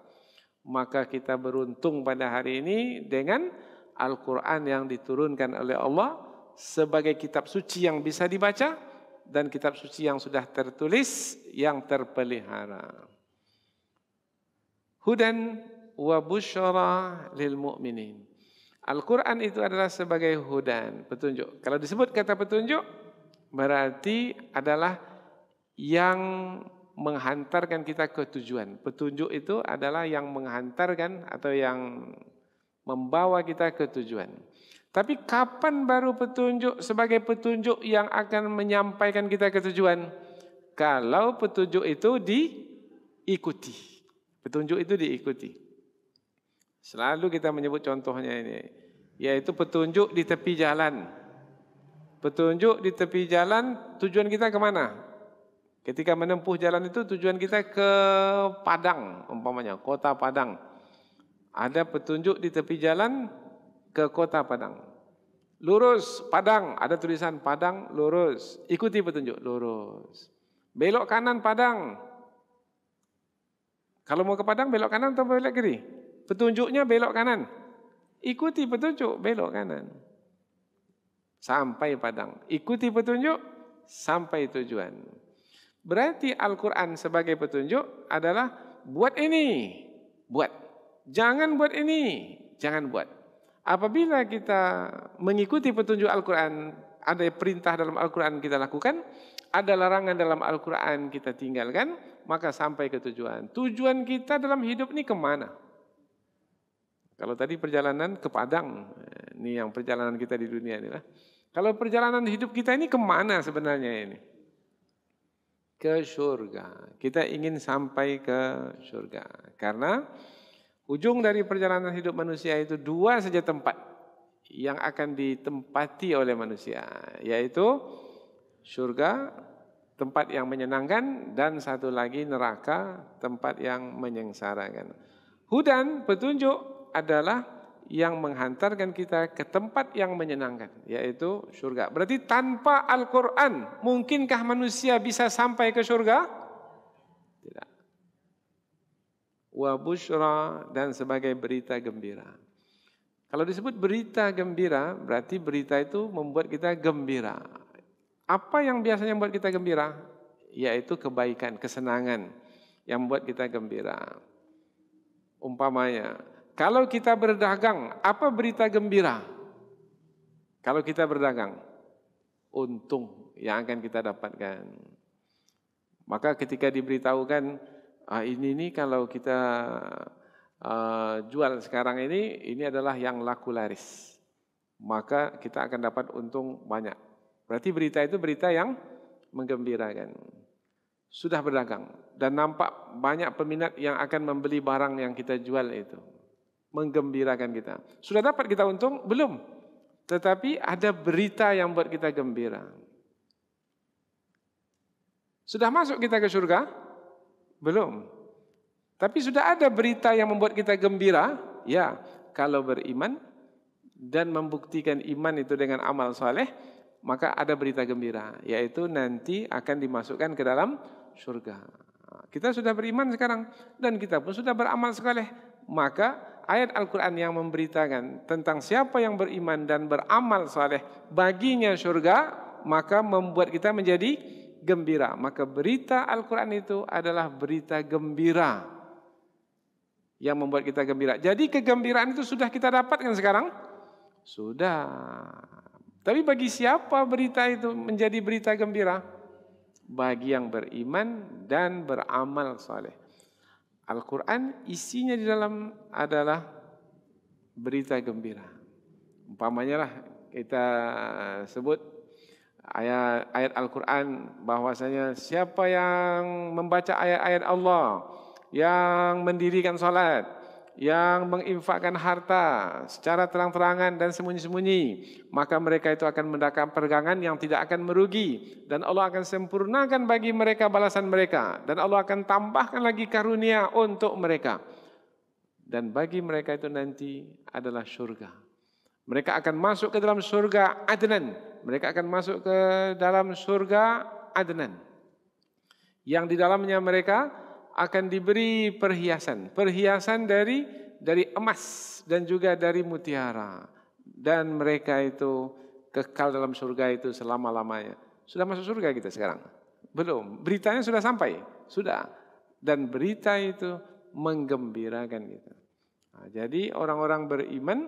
Maka kita beruntung pada hari ini dengan Al-Quran yang diturunkan oleh Allah sebagai kitab suci yang bisa dibaca dan kitab suci yang sudah tertulis, yang terpelihara. Hudan wa busyara lil mu'minin. Al-Quran itu adalah sebagai hudan, petunjuk. Kalau disebut kata petunjuk, berarti adalah yang menghantarkan kita ke tujuan. Petunjuk itu adalah yang menghantarkan atau yang membawa kita ke tujuan. Tapi kapan baru petunjuk sebagai petunjuk yang akan menyampaikan kita ke tujuan? Kalau petunjuk itu diikuti. Petunjuk itu diikuti. Selalu kita menyebut contohnya ini, yaitu petunjuk di tepi jalan. Petunjuk di tepi jalan, tujuan kita kemana? Ketika menempuh jalan itu tujuan kita ke Padang, umpamanya kota Padang. Ada petunjuk di tepi jalan ke kota Padang. Lurus Padang, ada tulisan Padang lurus. Ikuti petunjuk lurus. Belok kanan Padang. Kalau mau ke Padang belok kanan atau belok kiri? Petunjuknya belok kanan. Ikuti petunjuk belok kanan. Sampai Padang. Ikuti petunjuk sampai tujuan. Berarti Al-Quran sebagai petunjuk adalah buat ini, buat. Jangan buat ini, jangan buat. Apabila kita mengikuti petunjuk Al-Quran, ada perintah dalam Al-Quran kita lakukan, ada larangan dalam Al-Quran kita tinggalkan, maka sampai ke tujuan. Tujuan kita dalam hidup ini kemana? Kalau tadi perjalanan ke Padang, ini yang perjalanan kita di dunia ini lah. Kalau perjalanan hidup kita ini kemana sebenarnya ini? Ke surga. Kita ingin sampai ke surga. Karena ujung dari perjalanan hidup manusia itu dua saja tempat yang akan ditempati oleh manusia, yaitu surga, tempat yang menyenangkan, dan satu lagi neraka, tempat yang menyengsarakan. Hudan, petunjuk adalah yang menghantarkan kita ke tempat yang menyenangkan, yaitu surga. Berarti tanpa Al-Quran, mungkinkah manusia bisa sampai ke surga? Tidak. Wa busyra, dan sebagai berita gembira. Kalau disebut berita gembira, berarti berita itu membuat kita gembira. Apa yang biasanya membuat kita gembira? Yaitu kebaikan, kesenangan yang membuat kita gembira. Umpamanya, kalau kita berdagang, apa berita gembira? Kalau kita berdagang, untung yang akan kita dapatkan. Maka ketika diberitahukan, ini kalau kita jual sekarang ini adalah yang laku laris, maka kita akan dapat untung banyak. Berarti berita itu berita yang menggembirakan. Sudah berdagang dan nampak banyak peminat yang akan membeli barang yang kita jual itu, menggembirakan kita. Sudah dapat kita untung? Belum. Tetapi ada berita yang buat kita gembira. Sudah masuk kita ke surga? Belum. Tapi sudah ada berita yang membuat kita gembira? Ya, kalau beriman dan membuktikan iman itu dengan amal saleh, maka ada berita gembira, yaitu nanti akan dimasukkan ke dalam surga. Kita sudah beriman sekarang dan kita pun sudah beramal saleh, maka ayat Al-Quran yang memberitakan tentang siapa yang beriman dan beramal saleh baginya surga, maka membuat kita menjadi gembira. Maka berita Al-Quran itu adalah berita gembira yang membuat kita gembira. Jadi kegembiraan itu sudah kita dapatkan sekarang? Sudah. Tapi bagi siapa berita itu menjadi berita gembira? Bagi yang beriman dan beramal saleh. Al-Quran isinya di dalam adalah berita gembira. Umpamanya lah kita sebut ayat Al-Quran bahwasanya siapa yang membaca ayat-ayat Allah, yang mendirikan salat, yang menginfakkan harta secara terang-terangan dan sembunyi-sembunyi, maka mereka itu akan mendapat pergangan yang tidak akan merugi, dan Allah akan sempurnakan bagi mereka balasan mereka, dan Allah akan tambahkan lagi karunia untuk mereka, dan bagi mereka itu nanti adalah surga. Mereka akan masuk ke dalam surga Adnan. Mereka akan masuk ke dalam surga Adnan, yang di dalamnya mereka akan diberi perhiasan dari emas dan juga dari mutiara, dan mereka itu kekal dalam surga itu selama-lamanya. Sudah masuk surga kita sekarang? Belum. Beritanya sudah sampai? Sudah. Dan berita itu menggembirakan kita. Nah, jadi orang-orang beriman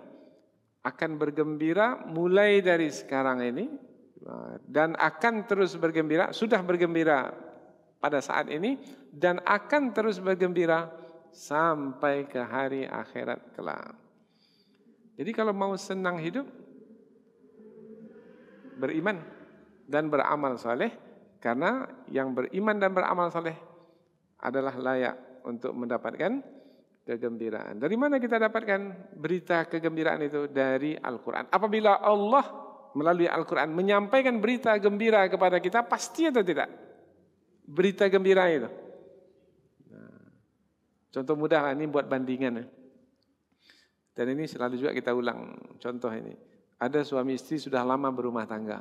akan bergembira mulai dari sekarang ini, dan akan terus bergembira, sudah bergembira pada saat ini, dan akan terus bergembira sampai ke hari akhirat kelak. Jadi kalau mau senang hidup, beriman dan beramal saleh, karena yang beriman dan beramal saleh adalah layak untuk mendapatkan kegembiraan. Dari mana kita dapatkan berita kegembiraan itu? Dari Al-Quran. Apabila Allah melalui Al-Quran menyampaikan berita gembira kepada kita, pasti atau tidak? Berita gembira itu. Nah, contoh mudah ini buat bandingan. Dan ini selalu juga kita ulang contoh ini. Ada suami istri sudah lama berumah tangga.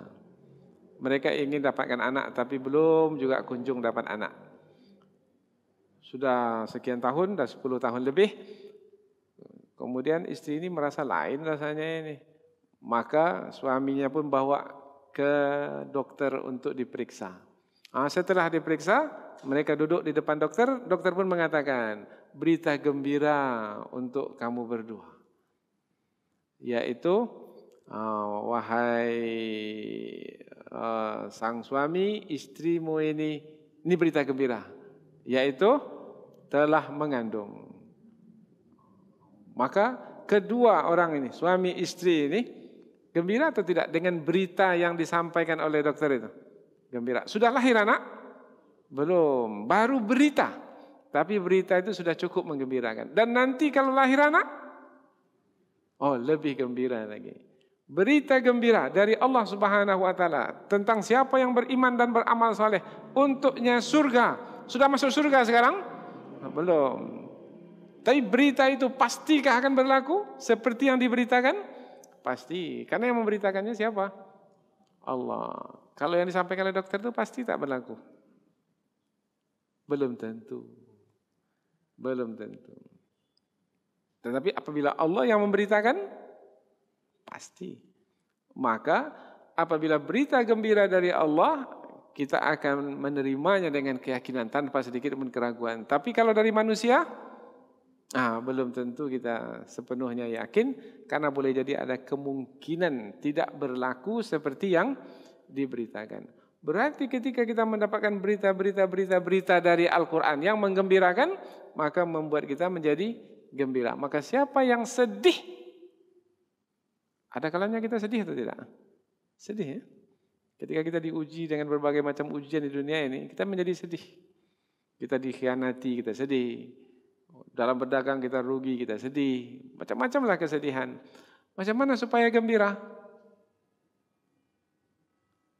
Mereka ingin dapatkan anak tapi belum juga kunjung dapat anak. Sudah sekian tahun, dah 10 tahun lebih. Kemudian istri ini merasa lain rasanya ini. Maka suaminya pun bawa ke dokter untuk diperiksa. Setelah diperiksa, mereka duduk di depan dokter. Dokter pun mengatakan, berita gembira untuk kamu berdua. Yaitu, wahai sang suami, istrimu ini berita gembira. Yaitu, telah mengandung. Maka kedua orang ini, suami istri ini, gembira atau tidak dengan berita yang disampaikan oleh dokter itu? Gembira. Sudah lahir anak? Belum. Baru berita. Tapi berita itu sudah cukup menggembirakan. Dan nanti kalau lahir anak? Oh, lebih gembira lagi. Berita gembira dari Allah Subhanahu wa Ta'ala tentang siapa yang beriman dan beramal saleh, untuknya surga. Sudah masuk surga sekarang? Belum. Tapi berita itu pastikah akan berlaku seperti yang diberitakan? Pasti. Karena yang memberitakannya siapa? Allah. Kalau yang disampaikan oleh dokter itu pasti tak berlaku. Belum tentu. Belum tentu. Tetapi apabila Allah yang memberitakan, pasti. Maka apabila berita gembira dari Allah, kita akan menerimanya dengan keyakinan tanpa sedikit pun keraguan. Tapi kalau dari manusia, belum tentu kita sepenuhnya yakin, karena boleh jadi ada kemungkinan tidak berlaku seperti yang diberitakan. Berarti ketika kita mendapatkan berita dari Al-Quran yang menggembirakan, maka membuat kita menjadi gembira. Maka siapa yang sedih? Ada kalanya kita sedih atau tidak? Sedih ya? Ketika kita diuji dengan berbagai macam ujian di dunia ini, kita menjadi sedih. Kita dikhianati, kita sedih. Dalam berdagang kita rugi, kita sedih. Macam-macamlah kesedihan. Macam mana supaya gembira?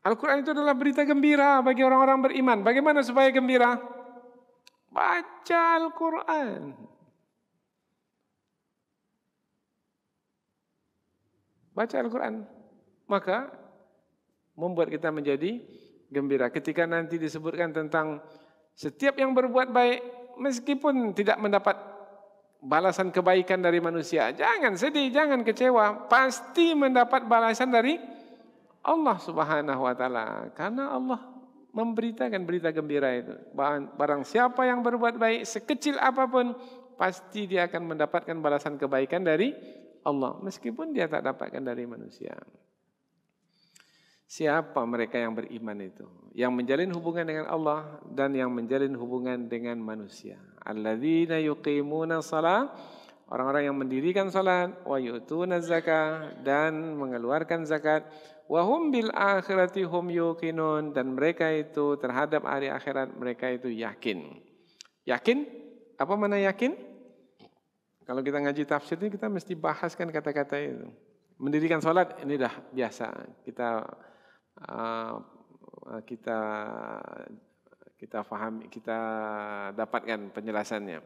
Al-Quran itu adalah berita gembira bagi orang-orang beriman. Bagaimana supaya gembira? Baca Al-Quran. Baca Al-Quran. Maka membuat kita menjadi gembira. Ketika nanti disebutkan tentang setiap yang berbuat baik, meskipun tidak mendapat balasan kebaikan dari manusia, jangan sedih, jangan kecewa. Pasti mendapat balasan dari Allah Subhanahu wa Ta'ala. Karena Allah memberitakan berita gembira itu. Barang siapa yang berbuat baik sekecil apapun, pasti dia akan mendapatkan balasan kebaikan dari Allah, meskipun dia tak dapatkan dari manusia. Siapa mereka yang beriman itu? Yang menjalin hubungan dengan Allah dan yang menjalin hubungan dengan manusia. Alladzina yuqimuna shalah, orang-orang yang mendirikan salat, wa yu'tuna zakah, dan mengeluarkan zakat, wa hum bil akhirati hum yuqinun, dan mereka itu terhadap hari akhirat mereka itu yakin. Yakin? Apa makna yakin? Kalau kita ngaji tafsir ini kita mesti bahaskan kata-kata itu. Mendirikan salat ini dah biasa. Kita fahami, kita dapatkan penjelasannya.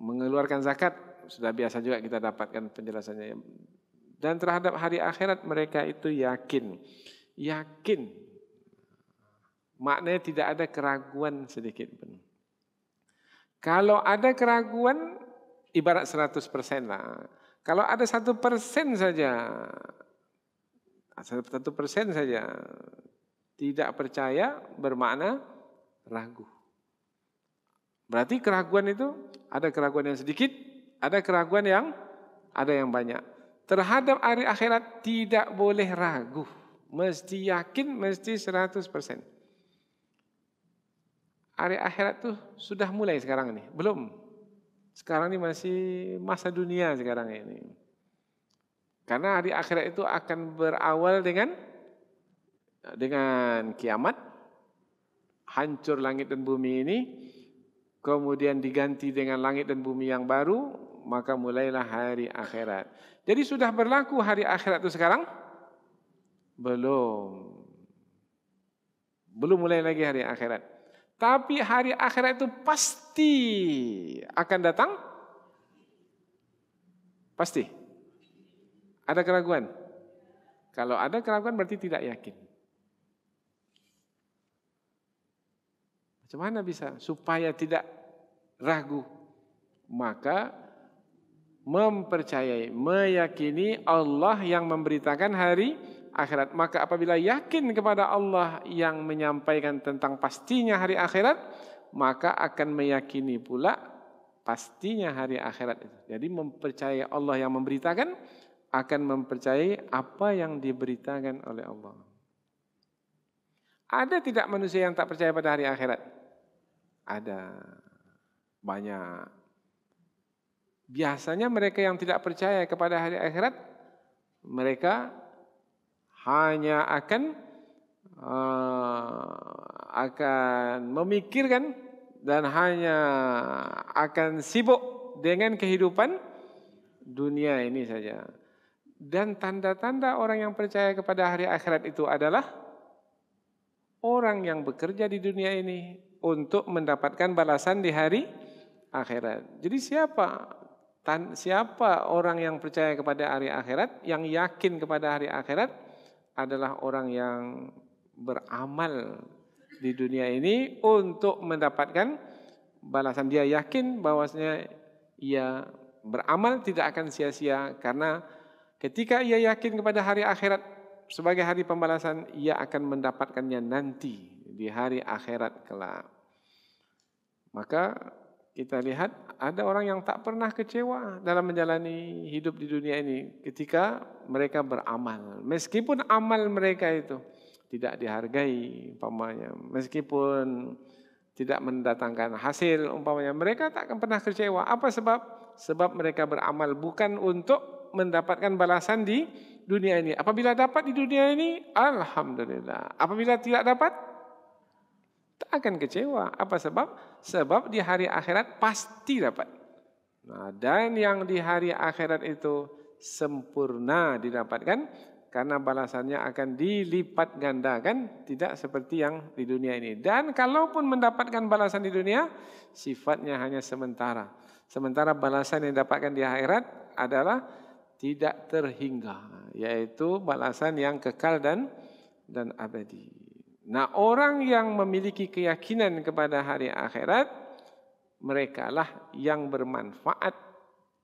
Mengeluarkan zakat sudah biasa juga kita dapatkan penjelasannya. Dan terhadap hari akhirat mereka itu yakin. Yakin. Maknanya tidak ada keraguan sedikit pun. Kalau ada keraguan ibarat 100% lah. Kalau ada 1% saja, 1% saja tidak percaya bermakna ragu. Berarti keraguan itu ada keraguan yang sedikit, ada keraguan yang banyak. Terhadap hari akhirat tidak boleh ragu, mesti yakin, mesti 100%. Hari akhirat tuh sudah mulai sekarang ini, belum? Sekarang ini masih masa dunia sekarang ini. Karena hari akhirat itu akan berawal dengan kiamat, hancur langit dan bumi ini, kemudian diganti dengan langit dan bumi yang baru, maka mulailah hari akhirat. Jadi sudah berlaku hari akhirat itu sekarang? Belum. Belum mulai lagi hari akhirat. Tapi hari akhirat itu pasti akan datang? Pasti. Ada keraguan? Kalau ada keraguan berarti tidak yakin. Macam mana bisa supaya tidak ragu? Maka mempercayai, meyakini Allah yang memberitakan hari akhirat. Maka apabila yakin kepada Allah yang menyampaikan tentang pastinya hari akhirat, maka akan meyakini pula pastinya hari akhirat itu. Jadi mempercayai Allah yang memberitakan, akan mempercayai apa yang diberitakan oleh Allah. Ada tidak manusia yang tak percaya pada hari akhirat? Ada. Banyak. Biasanya mereka yang tidak percaya kepada hari akhirat, mereka hanya akan memikirkan dan hanya akan sibuk dengan kehidupan dunia ini saja. Dan tanda-tanda orang yang percaya kepada hari akhirat itu adalah orang yang bekerja di dunia ini untuk mendapatkan balasan di hari akhirat. Jadi siapa orang yang percaya kepada hari akhirat, yang yakin kepada hari akhirat, adalah orang yang beramal di dunia ini untuk mendapatkan balasan. Dia yakin bahwasanya ia beramal tidak akan sia-sia, karena ketika ia yakin kepada hari akhirat sebagai hari pembalasan, ia akan mendapatkannya nanti di hari akhirat kelak. Maka kita lihat ada orang yang tak pernah kecewa dalam menjalani hidup di dunia ini ketika mereka beramal. Meskipun amal mereka itu tidak dihargai umpamanya, meskipun tidak mendatangkan hasil umpamanya, mereka tak akan pernah kecewa. Apa sebab? Sebab mereka beramal bukan untuk mendapatkan balasan di dunia ini. Apabila dapat di dunia ini, alhamdulillah. Apabila tidak dapat, tak akan kecewa. Apa sebab? Sebab di hari akhirat pasti dapat. Nah, dan yang di hari akhirat itu sempurna didapatkan, karena balasannya akan dilipat gandakan, tidak seperti yang di dunia ini. Dan kalaupun mendapatkan balasan di dunia, sifatnya hanya sementara. Sementara balasan yang didapatkan di akhirat adalah tidak terhingga, yaitu balasan yang kekal dan abadi. Nah, orang yang memiliki keyakinan kepada hari akhirat, merekalah yang bermanfaat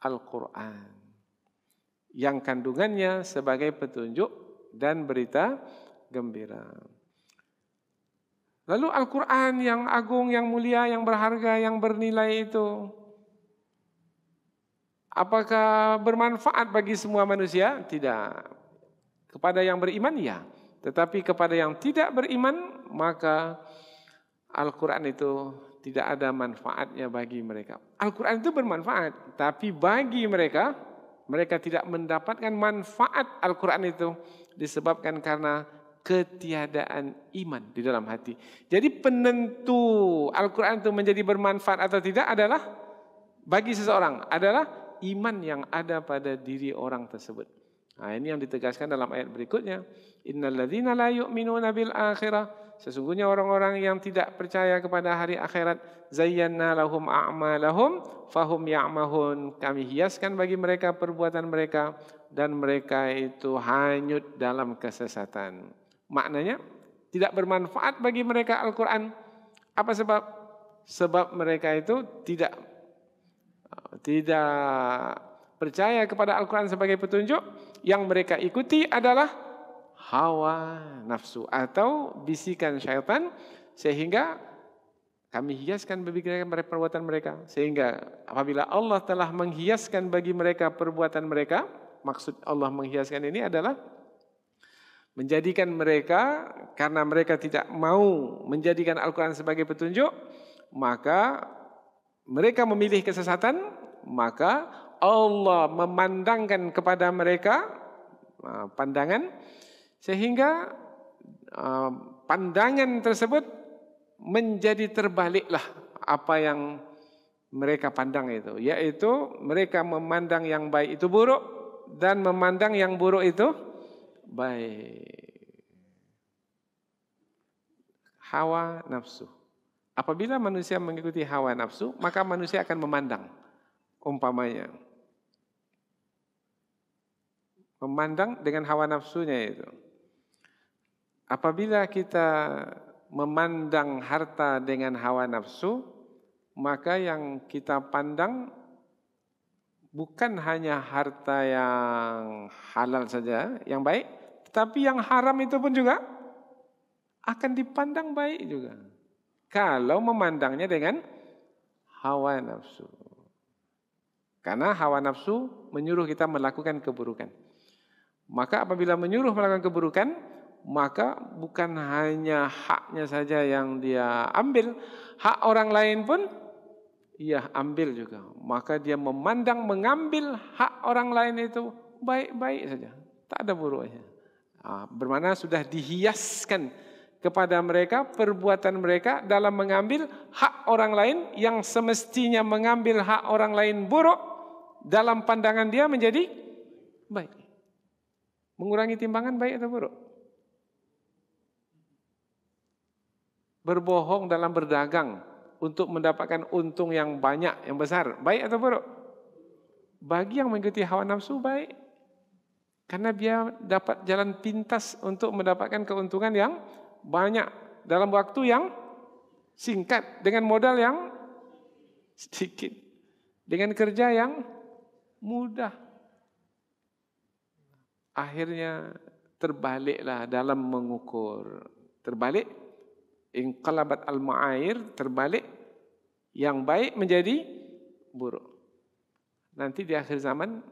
Al-Quran, yang kandungannya sebagai petunjuk dan berita gembira. Lalu Al-Quran yang agung, yang mulia, yang berharga, yang bernilai itu, apakah bermanfaat bagi semua manusia? Tidak. Kepada yang beriman, ya. Tetapi kepada yang tidak beriman, maka Al-Quran itu tidak ada manfaatnya bagi mereka. Al-Quran itu bermanfaat, tapi bagi mereka, mereka tidak mendapatkan manfaat Al-Quran itu disebabkan karena ketiadaan iman di dalam hati. Jadi penentu Al-Quran itu menjadi bermanfaat atau tidak adalah bagi seseorang adalah iman yang ada pada diri orang tersebut. Nah, ini yang ditegaskan dalam ayat berikutnya. Innalladzina la yu'minuna bil akhirah. Sesungguhnya orang-orang yang tidak percaya kepada hari akhirat, zayyana lahum a'malahum fahum ya'mahun. Kami hiaskan bagi mereka perbuatan mereka dan mereka itu hanyut dalam kesesatan. Maknanya tidak bermanfaat bagi mereka Al-Quran. Apa sebab? Sebab mereka itu tidak percaya kepada Al-Quran sebagai petunjuk. Yang mereka ikuti adalah hawa nafsu atau bisikan syaitan, sehingga kami hiaskan bagi mereka perbuatan mereka. Sehingga apabila Allah telah menghiaskan bagi mereka perbuatan mereka, maksud Allah menghiaskan ini adalah menjadikan mereka, karena mereka tidak mau menjadikan Al-Quran sebagai petunjuk, maka mereka memilih kesesatan, maka Allah memandangkan kepada mereka pandangan, sehingga pandangan tersebut menjadi terbaliklah apa yang mereka pandang itu, yaitu mereka memandang yang baik itu buruk dan memandang yang buruk itu baik. Hawa nafsu. Apabila manusia mengikuti hawa nafsu, maka manusia akan memandang, umpamanya memandang dengan hawa nafsunya itu. Apabila kita memandang harta dengan hawa nafsu, maka yang kita pandang bukan hanya harta yang halal saja, yang baik, tetapi yang haram itu pun juga akan dipandang baik juga. Kalau memandangnya dengan hawa nafsu. Karena hawa nafsu menyuruh kita melakukan keburukan. Maka apabila menyuruh melakukan keburukan, maka bukan hanya haknya saja yang dia ambil, hak orang lain pun ia ambil juga. Maka dia memandang mengambil hak orang lain itu baik-baik saja, tak ada buruknya. Bermakna sudah dihiaskan kepada mereka perbuatan mereka dalam mengambil hak orang lain yang semestinya mengambil hak orang lain buruk, dalam pandangan dia menjadi baik. Mengurangi timbangan baik atau buruk? Berbohong dalam berdagang untuk mendapatkan untung yang banyak, yang besar, baik atau buruk? Bagi yang mengikuti hawa nafsu baik. Karena dia dapat jalan pintas untuk mendapatkan keuntungan yang banyak dalam waktu yang singkat, dengan modal yang sedikit, dengan kerja yang mudah. Akhirnya terbaliklah dalam mengukur. Terbalik, inqalabat al-ma'air, terbalik, yang baik menjadi buruk. Nanti di akhir zaman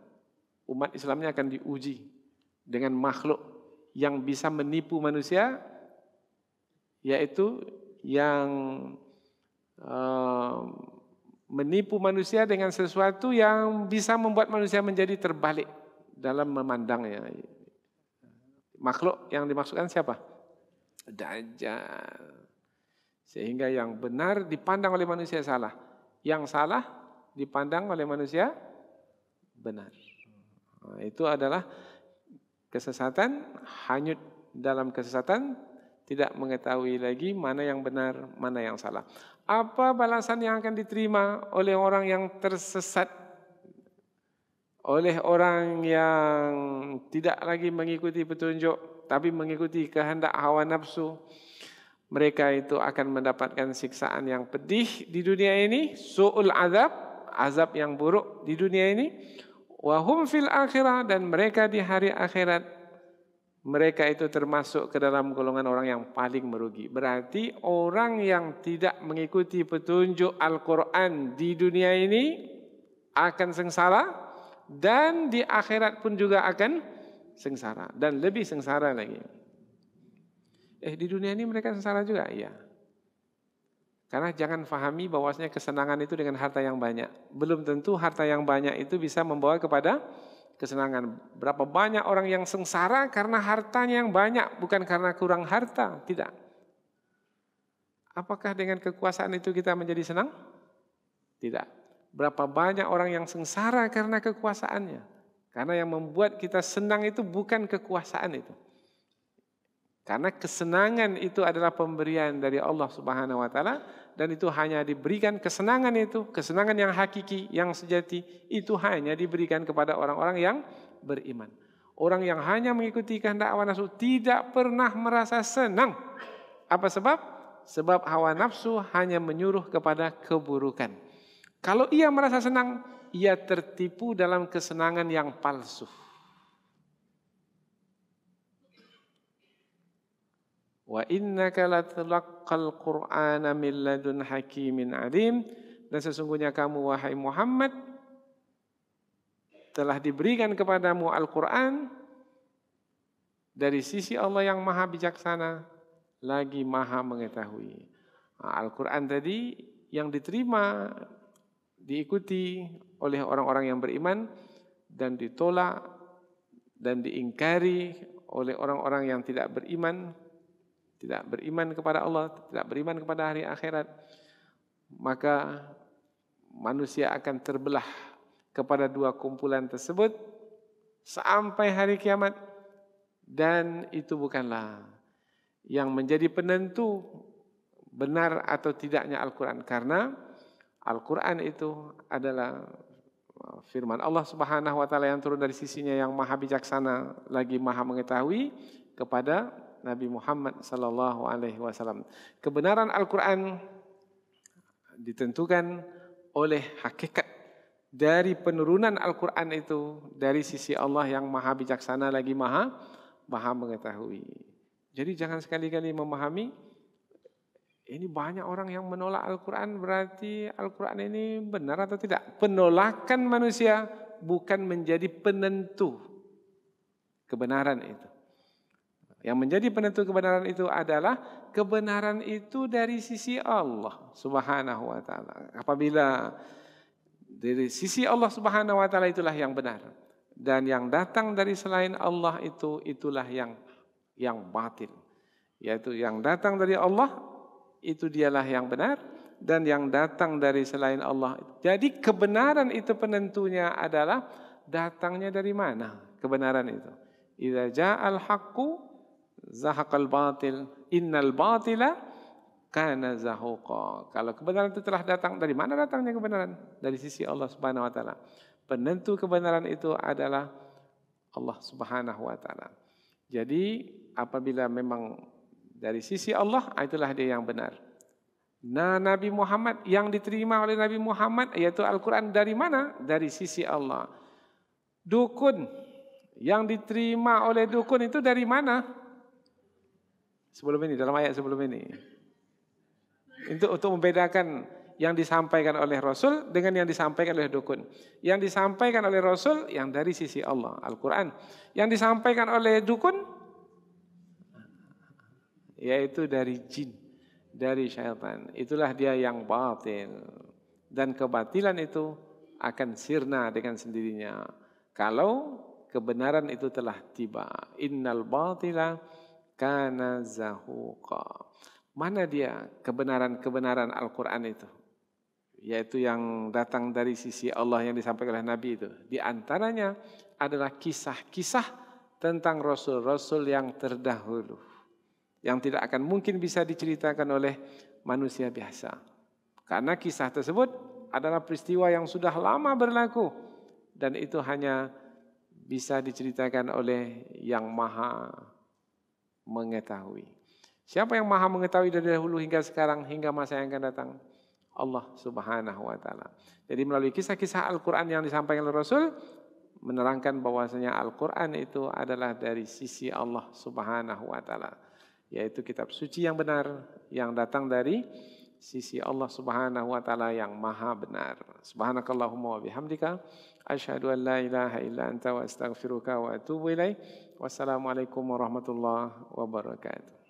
umat Islamnya akan diuji dengan makhluk yang bisa menipu manusia, yaitu yang menipu manusia dengan sesuatu yang bisa membuat manusia menjadi terbalik dalam memandangnya. Makhluk yang dimaksudkan siapa? Dajjal. Sehingga yang benar dipandang oleh manusia salah, yang salah dipandang oleh manusia benar. Itu adalah kesesatan, hanyut dalam kesesatan, tidak mengetahui lagi mana yang benar, mana yang salah. Apa balasan yang akan diterima oleh orang yang tersesat, oleh orang yang tidak lagi mengikuti petunjuk, tapi mengikuti kehendak hawa nafsu? Mereka itu akan mendapatkan siksaan yang pedih di dunia ini, su'ul azab, azab yang buruk di dunia ini. Wa hum fil akhirah, dan mereka di hari akhirat mereka itu termasuk ke dalam golongan orang yang paling merugi. Berarti orang yang tidak mengikuti petunjuk Al-Quran di dunia ini akan sengsara, dan di akhirat pun juga akan sengsara, dan lebih sengsara lagi. Di dunia ini mereka sengsara juga? Iya. Karena jangan fahami bahwasanya kesenangan itu dengan harta yang banyak. Belum tentu harta yang banyak itu bisa membawa kepada kesenangan. Berapa banyak orang yang sengsara karena hartanya yang banyak, bukan karena kurang harta. Tidak. Apakah dengan kekuasaan itu kita menjadi senang? Tidak. Berapa banyak orang yang sengsara karena kekuasaannya. Karena yang membuat kita senang itu bukan kekuasaan itu. Karena kesenangan itu adalah pemberian dari Allah Subhanahu wa taala, dan itu hanya diberikan kesenangan itu, kesenangan yang hakiki, yang sejati itu hanya diberikan kepada orang-orang yang beriman. Orang yang hanya mengikuti kehendak hawa nafsu tidak pernah merasa senang. Apa sebab? Sebab hawa nafsu hanya menyuruh kepada keburukan. Kalau ia merasa senang, ia tertipu dalam kesenangan yang palsu. Wa innaka latulaqqal Qur'ana min ladun hakimin alim, dan sesungguhnya kamu wahai Muhammad telah diberikan kepadamu Al-Qur'an dari sisi Allah yang maha bijaksana lagi maha mengetahui. Al-Qur'an tadi yang diterima, diikuti oleh orang-orang yang beriman, dan ditolak dan diingkari oleh orang-orang yang tidak beriman kepada Allah, tidak beriman kepada hari akhirat, maka manusia akan terbelah kepada dua kumpulan tersebut sampai hari kiamat. Dan itu bukanlah yang menjadi penentu benar atau tidaknya Al-Quran, karena Al-Quran itu adalah firman Allah Subhanahu wa taala yang turun dari sisinya yang maha bijaksana lagi maha mengetahui kepada Nabi Muhammad sallallahu alaihi wasallam. Kebenaran Al-Quran ditentukan oleh hakikat dari penurunan Al-Quran itu dari sisi Allah yang maha bijaksana lagi maha mengetahui. Jadi jangan sekali-kali memahami ini banyak orang yang menolak Al-Quran berarti Al-Quran ini benar atau tidak. Penolakan manusia bukan menjadi penentu kebenaran itu. Yang menjadi penentu kebenaran itu adalah kebenaran itu dari sisi Allah Subhanahu wa taala. Apabila dari sisi Allah Subhanahu wa taala itulah yang benar, dan yang datang dari selain Allah itulah yang batil. Yaitu yang datang dari Allah itu dialah yang benar, dan yang datang dari selain Allah. Jadi kebenaran itu penentunya adalah datangnya dari mana kebenaran itu. Idza ja'al haqqu zahaqal batil innal batila kana zahuqa. Kalau kebenaran itu telah datang, dari mana datangnya kebenaran? Dari sisi Allah Subhanahu wa taala. Penentu kebenaran itu adalah Allah Subhanahu wa taala. Jadi apabila memang dari sisi Allah, itulah dia yang benar. Nah, Nabi Muhammad yang diterima oleh Nabi Muhammad yaitu Al-Quran dari mana? Dari sisi Allah. Dukun yang diterima oleh dukun itu dari mana? Sebelum ini, dalam ayat sebelum ini. Untuk membedakan yang disampaikan oleh Rasul dengan yang disampaikan oleh dukun. Yang disampaikan oleh Rasul yang dari sisi Allah, Al-Quran. Yang disampaikan oleh dukun yaitu dari jin, dari syaitan. Itulah dia yang batil. Dan kebatilan itu akan sirna dengan sendirinya kalau kebenaran itu telah tiba. Innal batila kana zahuqa. Mana dia kebenaran Al-Quran itu? Yaitu yang datang dari sisi Allah yang disampaikan oleh Nabi itu. Di antaranya adalah kisah-kisah tentang Rasul-Rasul yang terdahulu, yang tidak akan mungkin bisa diceritakan oleh manusia biasa. Karena kisah tersebut adalah peristiwa yang sudah lama berlaku, dan itu hanya bisa diceritakan oleh yang maha mengetahui. Siapa yang maha mengetahui dari dahulu hingga sekarang, hingga masa yang akan datang? Allah Subhanahu wa taala. Jadi melalui kisah-kisah Al-Quran yang disampaikan oleh Rasul, menerangkan bahwasanya Al-Quran itu adalah dari sisi Allah Subhanahu wa taala, yaitu kitab suci yang benar yang datang dari sisi Allah Subhanahu wa taala yang maha benar. Subhanakallahumma wa bihamdika asyhadu an la ilaha illa anta wa astaghfiruka wa atubu ilaik. Wassalamualaikum warahmatullahi wabarakatuh.